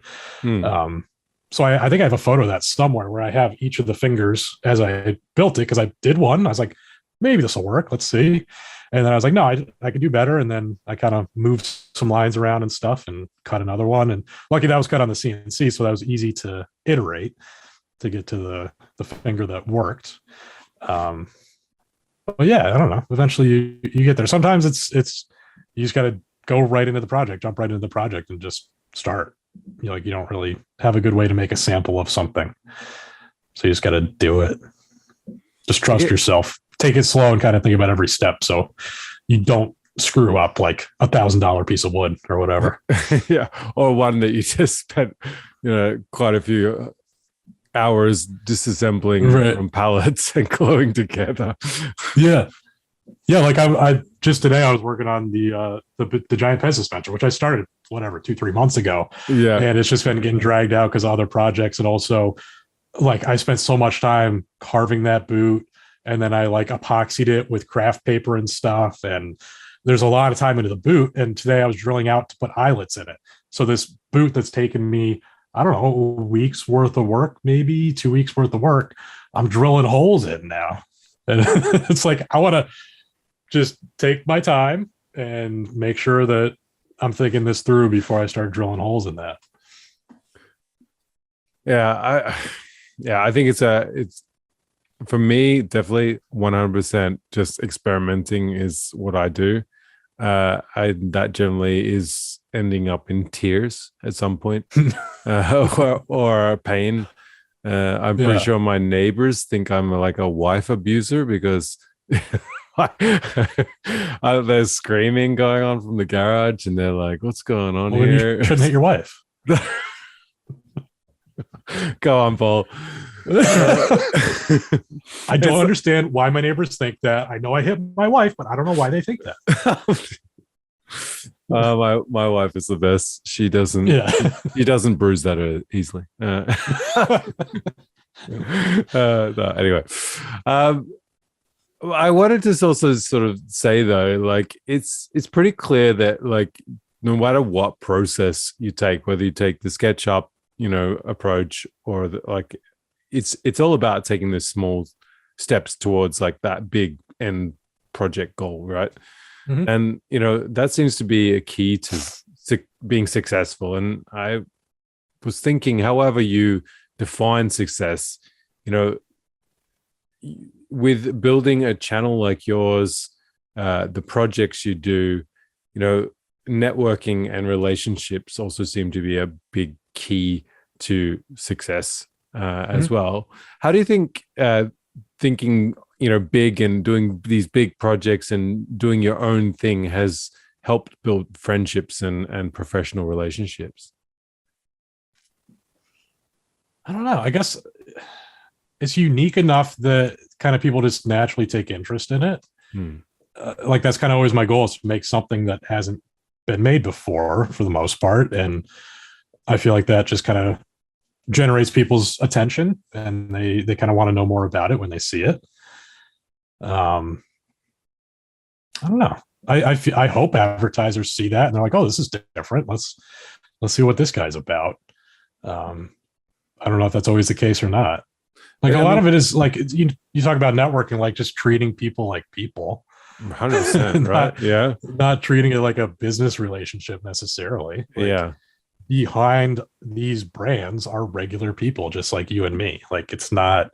So I think I have a photo of that somewhere where I have each of the fingers as I built it, because I did one. I was like, maybe this will work. Let's see. And then I was like, no, I could do better. And then I kind of moved some lines around and stuff and cut another one. And lucky that was cut on the CNC, so that was easy to iterate to get to the finger that worked. But yeah, I don't know. Eventually you get there. Sometimes it's you just got to go right into the project, jump right into the project and just start. You don't really have a good way to make a sample of something. So you just got to do it. Just trust yourself. Take it slow and kind of think about every step so you don't screw up like $1,000 piece of wood or whatever. Yeah. Or one that you just spent, quite a few hours disassembling from pallets and gluing together. Yeah. Like I just today I was working on the giant pen suspension, which I started 2-3 months ago. Yeah. And it's just been getting dragged out because of other projects. And also like I spent so much time carving that boot, and then I like epoxied it with craft paper and stuff. And there's a lot of time into the boot. And today I was drilling out to put eyelets in it. So this boot that's taken me, I don't know, a week's worth of work, maybe 2 weeks worth of work, I'm drilling holes in now. And it's like, I want to just take my time and make sure that I'm thinking this through before I start drilling holes in that. Yeah. I think it's for me, definitely 100% just experimenting is what I do. That generally is ending up in tears at some point, or pain. I'm pretty sure my neighbors think I'm like a wife abuser because there's screaming going on from the garage, and they're like, "What's going on here?" You shouldn't hit your wife. Go on, Paul. I don't understand why my neighbors think that. I know I hit my wife, but I don't know why they think that. My wife is the best. She doesn't. She doesn't bruise that easily. Anyway, I wanted to also sort of say though, like it's pretty clear that like no matter what process you take, whether you take the SketchUp, approach or it's all about taking the small steps towards like that big end project goal, right? Mm-hmm. And that seems to be a key to being successful. And I was thinking, however you define success, with building a channel like yours, the projects you do, networking and relationships also seem to be a big key to success as well. How do you think thinking big and doing these big projects and doing your own thing has helped build friendships and professional relationships? I don't know. I guess it's unique enough that kind of people just naturally take interest in it. Like that's kind of always my goal, is to make something that hasn't been made before for the most part. And I feel like that just kind of generates people's attention, and they kind of want to know more about it when they see it. I don't know. I hope advertisers see that and they're like, oh, this is different. Let's see what this guy's about. I don't know if that's always the case or not. Like a lot of it is like you talk about networking, like just treating people like people. 100%, right? Yeah. Not treating it like a business relationship necessarily. Like, behind these brands are regular people just like you and me. Like it's not,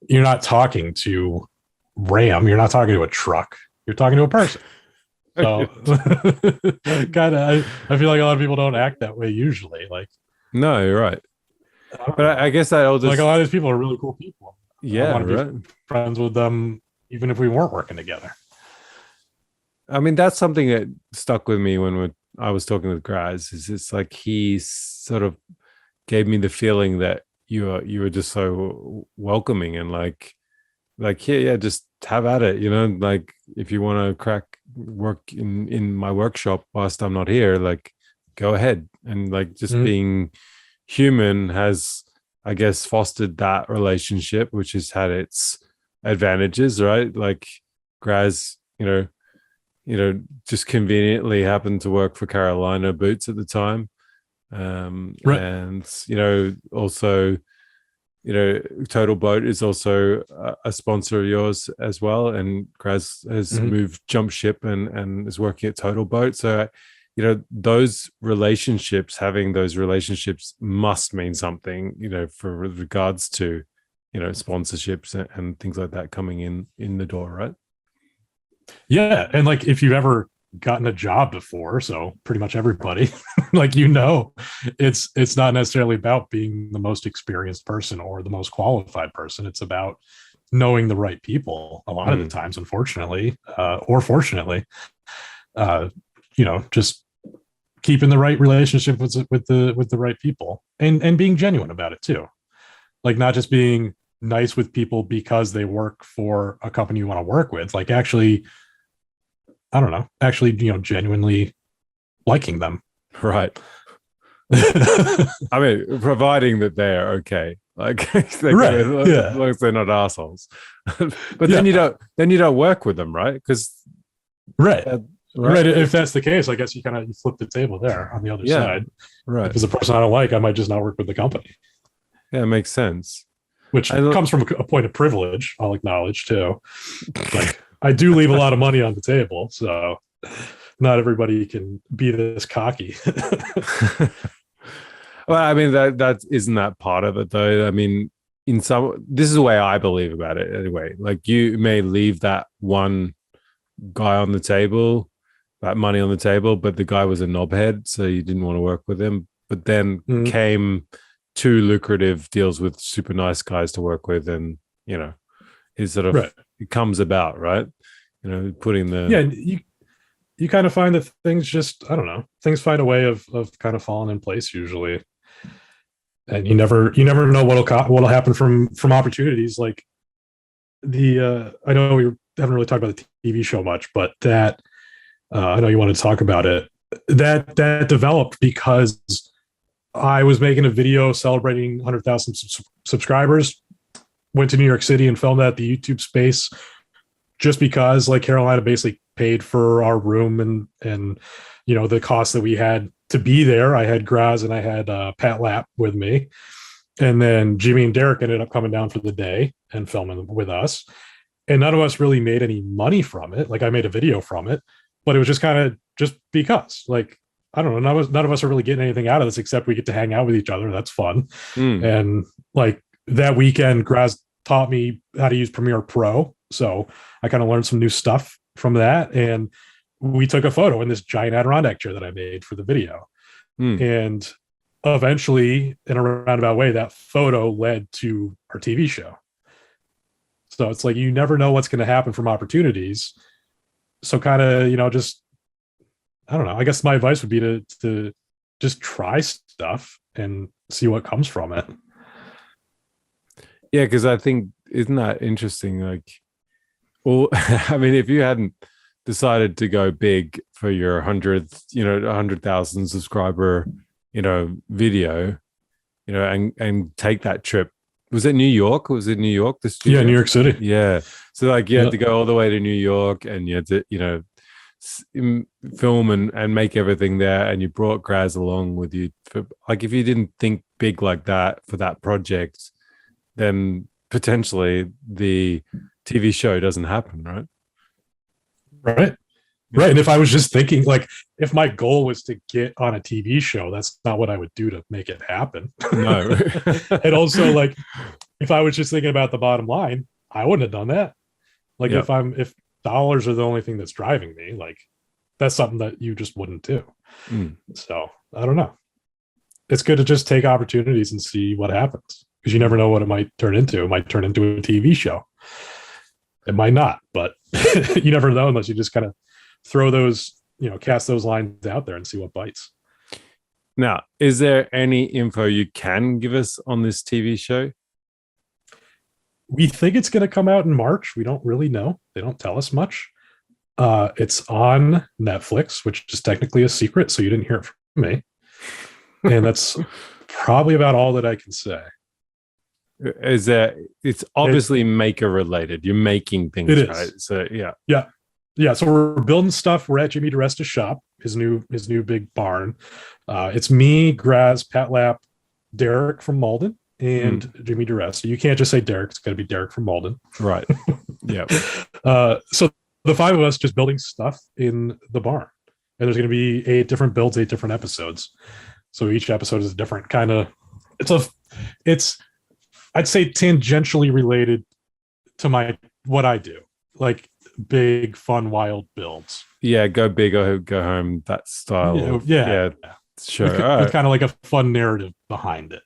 you're not talking to Ram, you're not talking to a truck, you're talking to a person. So kind of I feel like a lot of people don't act that way usually. Like, no, you're right. I don't But know. I guess that all Like a just, lot of these people are really cool people. I yeah, want to be right. friends with them even if we weren't working together. I mean, that's something that stuck with me when I was talking with Graz. Is it's like he sort of gave me the feeling that you were just so welcoming and like yeah, yeah, just have at it, like if you want to crack work in my workshop whilst I'm not here, like go ahead. And like just Mhm. being human has, I guess, fostered that relationship, which has had its advantages, right? Like Graz, just conveniently happened to work for Carolina Boots at the time. Right. And also, Total Boat is also a sponsor of yours as well, and Graz has Mhm. moved jump ship and is working at Total Boat. So, those relationships, having those relationships must mean something, for regards to, sponsorships and things like that coming in the door, right? Yeah. And like if you've ever gotten a job before, so pretty much everybody, like it's not necessarily about being the most experienced person or the most qualified person. It's about knowing the right people a lot of the Mm, times, unfortunately, or fortunately. Uh, just keeping the right relationship with the right people and being genuine about it too. Like not just being nice with people because they work for a company you want to work with, like actually, I don't know, actually, genuinely liking them. right. I mean, providing that they're okay, like they're good, Right. as Yeah. long as they're not assholes. But then Yeah. you don't work with them, right? Because Right. right, Right. If that's the case, I guess you flip the table there on the other yeah, side. right, If it's a person I don't like, I might just not work with the company, yeah, it makes sense. which And comes from a point of privilege. I'll acknowledge too. Like I do leave a lot of money on the table, so not everybody can be this cocky. well, I mean that isn't that part of it though. I mean, this is the way I believe about it anyway. Like you may leave that one guy on the table, that money on the table, but the guy was a knobhead, so you didn't want to work with him. But then Mm, came two lucrative deals with super nice guys to work with, and it sort of right. it comes about, right? Putting Yeah. the And you kind of find that things just, I don't know, things find a way of kind of falling in place usually. And you never know what'll happen from opportunities like I know we haven't really talked about the TV show much, but that I know you wanted to talk about it. That developed because I was making a video celebrating 100,000 subscribers. Went to New York City and filmed that at the YouTube space, just because like Carolina basically paid for our room and the cost that we had to be there. I had Graz and I had Pat Lapp with me, and then Jimmy and Derek ended up coming down for the day and filming with us. And none of us really made any money from it. Like I made a video from it, but it was just kind of just because, like, I don't know, none of us are really getting anything out of this except we get to hang out with each other. That's fun. mm, And like that weekend, Graz taught me how to use Premiere Pro. So I kind of learned some new stuff from that. And we took a photo in this giant Adirondack chair that I made for the video. mm. And eventually, in a roundabout way, that photo led to our TV show. So it's like you never know what's going to happen from opportunities. So kind of, just I don't know. I guess my advice would be to just try stuff and see what comes from it. Yeah, because I think, isn't that interesting? Like, well, I mean, if you hadn't decided to go big for your 100,000 subscriber, video, and take that trip. Was it New York? Was it New York, the Yeah, New studio? York City. Yeah. So like you had Yeah. to go all the way to New York, and you had to, film and make everything there, and you brought Graz along with you. Like if you didn't think big like that for that project, then potentially the TV show doesn't happen, right? Right. Yeah. Right. And if I was just thinking, like, if my goal was to get on a TV show, that's not what I would do to make it happen. No. And also, like, if I was just thinking about the bottom line, I wouldn't have done that. Like, Yeah. if dollars are the only thing that's driving me, like, that's something that you just wouldn't do. Mm. So I don't know. it's good to just take opportunities and see what happens, because you never know what it might turn into. It might turn into a TV show. It might not, but you never know unless you just kind of throw those, cast those lines out there and see what bites. Now, is there any info you can give us on this TV show? We think it's going to come out in March. We don't really know. They don't tell us much. It's on Netflix, which is technically a secret, so you didn't hear it from me. And that's probably about all that I can say. It's obviously maker related. You're making things, it is. Right? So yeah. So we're building stuff. We're at Jimmy DeResta's shop, his new big barn. It's me, Graz, Pat Lapp, Derek from Malden, and Jimmy DeResta. You can't just say Derek; it's got to be Derek from Malden, right? Yeah. So the five of us just building stuff in the barn, and there's going to be 8 different builds, 8 different episodes. So each episode is a different kind of. It's I'd say tangentially related to what I do, like big, fun, wild builds. Yeah, go big or go home. That style. Yeah. Sure. With kind of like a fun narrative behind it.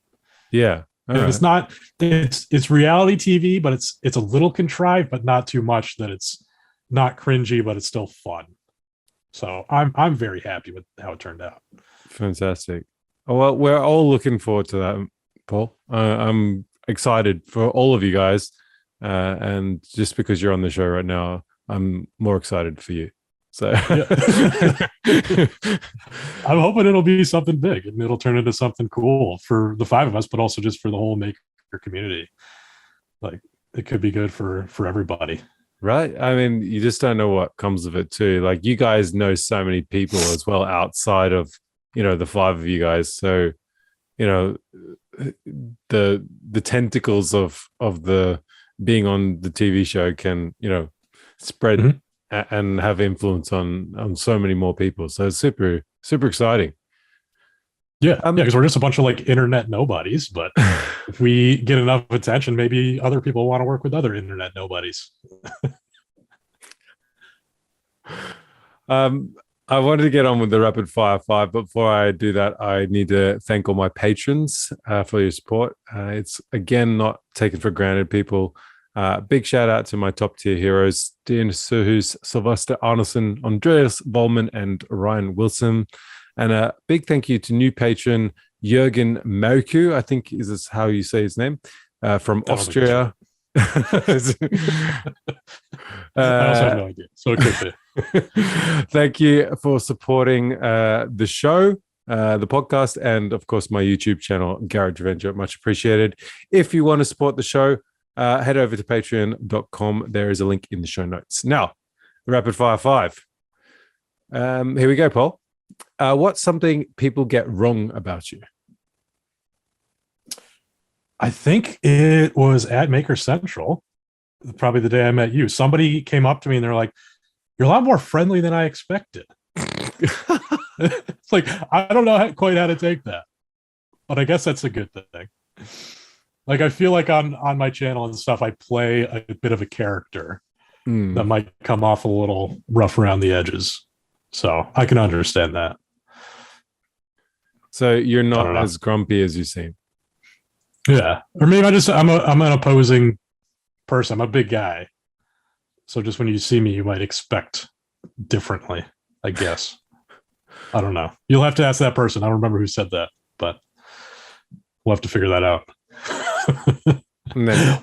Yeah. It's not. It's reality TV, but it's a little contrived, but not too much that it's not cringy, but it's still fun. So I'm very happy with how it turned out. Fantastic. Oh, well, we're all looking forward to that, Paul. I'm excited for all of you guys, and just because you're on the show right now, I'm more excited for you. So I'm hoping it'll be something big and it'll turn into something cool for the 5 of us, but also just for the whole maker community. Like, it could be good for everybody. Right. I mean, you just don't know what comes of it too. Like, you guys know so many people as well outside of, the 5 of you guys. So, the tentacles of the being on the TV show can, spread and have influence on so many more people. So it's super, super exciting. Yeah. Because we're just a bunch of like internet nobodies, but if we get enough attention, maybe other people want to work with other internet nobodies. I wanted to get on with the rapid fire 5, but before I do that, I need to thank all my patrons for your support. It's again not taken for granted, people. Big shout out to my top tier heroes: Dean Suhus, Sylvester Arneson, Andreas Volman, and Ryan Wilson. And a big thank you to new patron Jürgen Merku, I think is this how you say his name, from Austria. I also have no idea, so it could be. Thank you for supporting the show, the podcast, and of course my YouTube channel, Garage Avenger. Much appreciated. If you want to support the show, head over to patreon.com. There is a link in the show notes. Now, rapid fire 5. Here we go, Paul. What's something people get wrong about you? I think it was at Maker Central, probably the day I met you. Somebody came up to me and they're like, "You're a lot more friendly than I expected." It's like, I don't know quite how to take that, but I guess that's a good thing. Like, I feel like on my channel and stuff, I play a bit of a character that might come off a little rough around the edges. So I can understand that. So you're not as grumpy as you seem. Yeah. Or maybe I'm an opposing person. I'm a big guy. So just when you see me, you might expect differently, I guess. I don't know. You'll have to ask that person. I don't remember who said that, but we'll have to figure that out.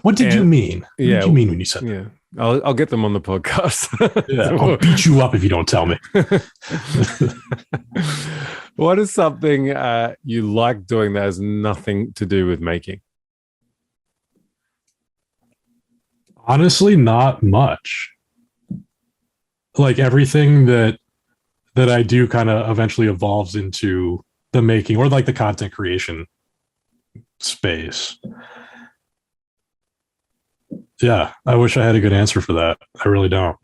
What did you mean? What did you mean when you said that? Yeah. I'll get them on the podcast. Yeah, I'll beat you up if you don't tell me. What is something you like doing that has nothing to do with making? Honestly, not much. Like, everything that I do kind of eventually evolves into the making or like the content creation space. Yeah, I wish I had a good answer for that. I really don't.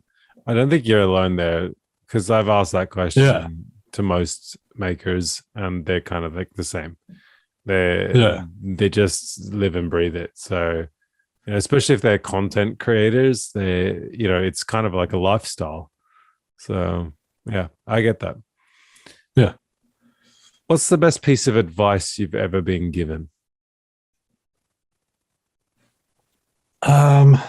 I don't think you're alone there, because I've asked that question to most makers, and they're kind of like the same. They just live and breathe it. So, especially if they're content creators, it's kind of like a lifestyle. So yeah, I get that. Yeah. What's the best piece of advice you've ever been given? I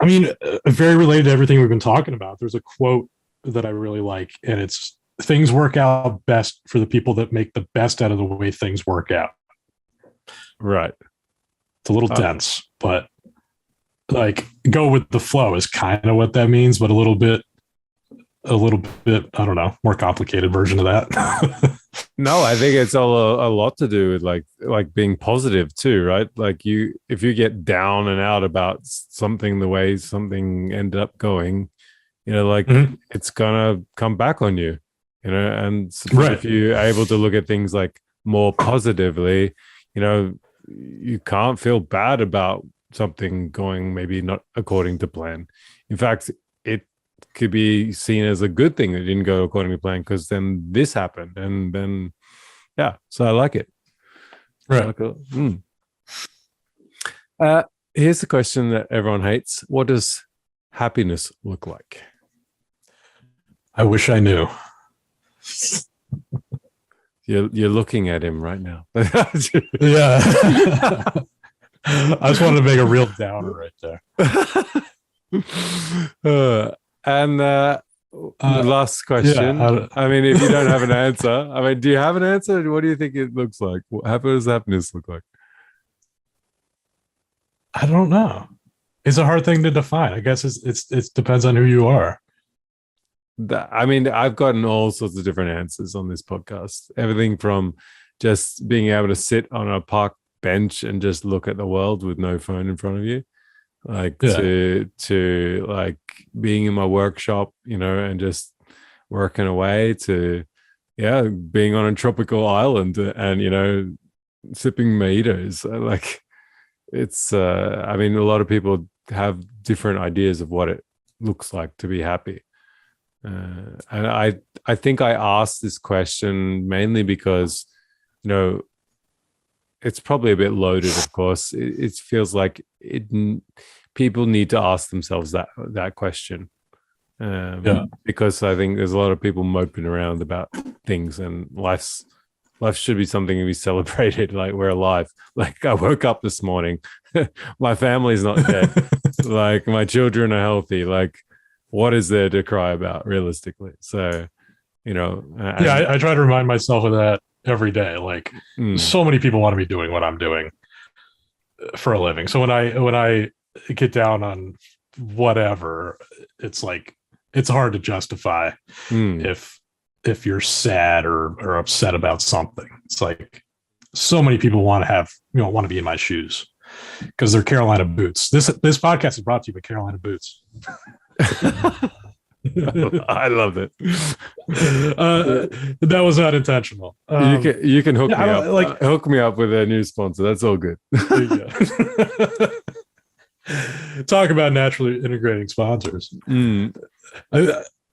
mean, very related to everything we've been talking about. There's a quote that I really like, and it's things work out best for the people that make the best out of the way things work out. Right. It's a little dense, but like go with the flow is kind of what that means, but a little bit, I don't know, more complicated version of that. No, I think it's all a lot to do with like being positive too, right? Like if you get down and out about something, the way something ended up going, like it's gonna come back on you, and if you're able to look at things like more positively, you can't feel bad about something going maybe not according to plan. In fact, it could be seen as a good thing that didn't go according to plan, because then this happened, and then so I like it. Right. Here's the question that everyone hates: what does happiness look like? I wish I knew. You're looking at him right now. Yeah. I just wanted to make a real downer right there. And the last question. I mean, if you don't have an answer, do you have an answer? What do you think it looks like? How does happiness look like? I don't know. It's a hard thing to define. I guess it depends on who you are. I've gotten all sorts of different answers on this podcast. Everything from just being able to sit on a park bench and just look at the world with no phone in front of you, to like being in my workshop, and just working away, to being on a tropical island and sipping mojitos. Like it's a lot of people have different ideas of what it looks like to be happy. And I think I asked this question mainly because, it's probably a bit loaded, of course. It feels like people need to ask themselves that question. Because I think there's a lot of people moping around about things, and life should be something to be celebrated. Like, we're alive. Like, I woke up this morning. My family's not dead. Like, my children are healthy. Like, what is there to cry about realistically? So, I try to remind myself of that every day. Like, so many people want to be doing what I'm doing for a living. So when I get down on whatever, it's like, it's hard to justify if you're sad or upset about something. It's like, so many people want to be in my shoes because they're Carolina boots. This podcast is brought to you by Carolina boots. I love it. That was not intentional. You can hook me up. Hook me up with a new sponsor. That's all good. Talk about naturally integrating sponsors.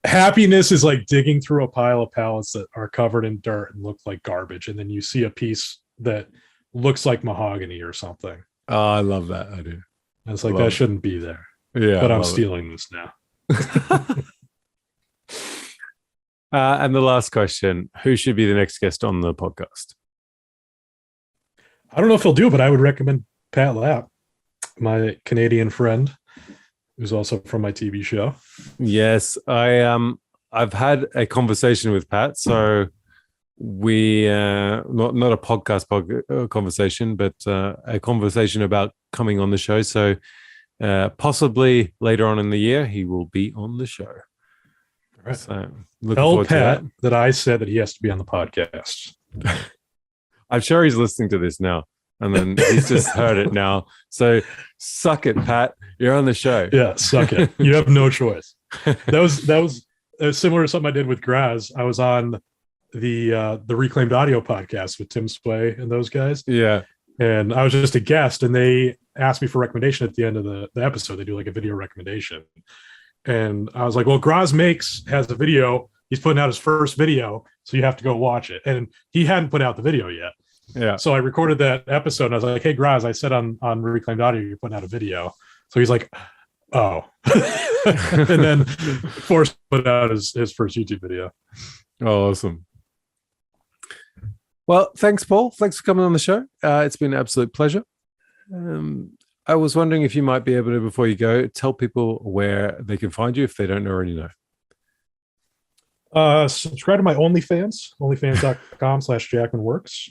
Happiness is like digging through a pile of pallets that are covered in dirt and look like garbage, and then you see a piece that looks like mahogany or something. Oh, I love that. I do. And it's like, that shouldn't be there. Yeah, but I'm stealing this now. And the last question: who should be the next guest on the podcast? I don't know if he'll do, but I would recommend Pat Lapp, my Canadian friend, who's also from my TV show. Yes, I've had a conversation with Pat, so we not a podcast conversation, but a conversation about coming on the show. So possibly later on in the year, he will be on the show. All right. So tell Pat that I said that he has to be on the podcast. I'm sure he's listening to this now, and then he's just heard it now. So suck it, Pat. You're on the show. Yeah, suck it. You have no choice. That was similar to something I did with Graz. I was on the Reclaimed Audio podcast with Tim Sway and those guys. Yeah. And I was just a guest, and they asked me for recommendation at the end of the episode. They do like a video recommendation. And I was like, well, Graz has a video. He's putting out his first video, so you have to go watch it. And he hadn't put out the video yet. Yeah. So I recorded that episode, and I was like, hey, Graz, I said on Reclaimed Audio, you're putting out a video. So he's like, oh. And then Forrest put out his first YouTube video. Oh, awesome. Well, thanks, Paul. Thanks for coming on the show. It's been an absolute pleasure. I was wondering if you might be able to, before you go, tell people where they can find you if they don't already know. Subscribe to my OnlyFans, onlyfans.com/JackmanWorks.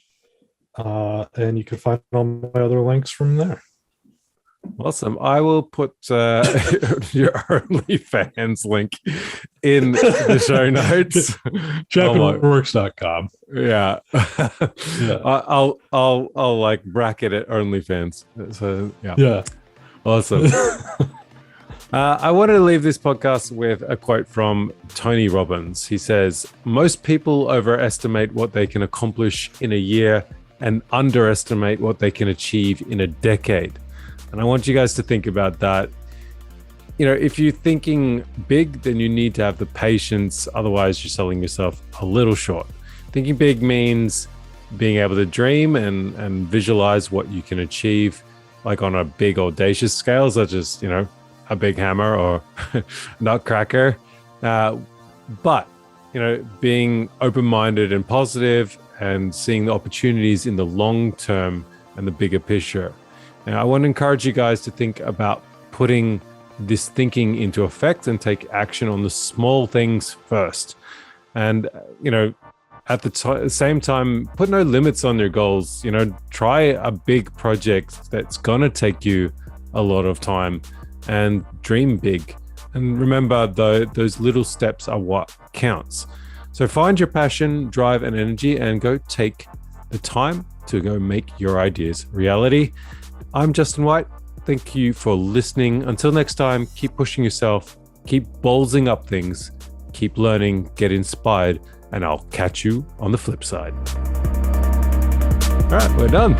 And you can find all my other links from there. Awesome. I will put your OnlyFans link in the show notes. JackmanWorks.com. Yeah. I'll like bracket it OnlyFans. So yeah. Awesome. I wanted to leave this podcast with a quote from Tony Robbins. He says, "Most people overestimate what they can accomplish in a year and underestimate what they can achieve in a decade." And I want you guys to think about that. You know, if you're thinking big, then you need to have the patience. Otherwise, you're selling yourself a little short. Thinking big means being able to dream and visualize what you can achieve, like on a big audacious scale, such as, you know, a big hammer or nutcracker. But, you know, being open-minded and positive and seeing the opportunities in the long term and the bigger picture. And I want to encourage you guys to think about putting this thinking into effect and take action on the small things first. And, you know, at the same time, put no limits on your goals. You know, try a big project that's going to take you a lot of time and dream big. And remember, though, those little steps are what counts. So find your passion, drive, and energy and go take the time to go make your ideas reality. I'm Justin White. Thank you for listening. Until next time, keep pushing yourself, keep ballsing up things, keep learning, get inspired, and I'll catch you on the flip side. All right, we're done.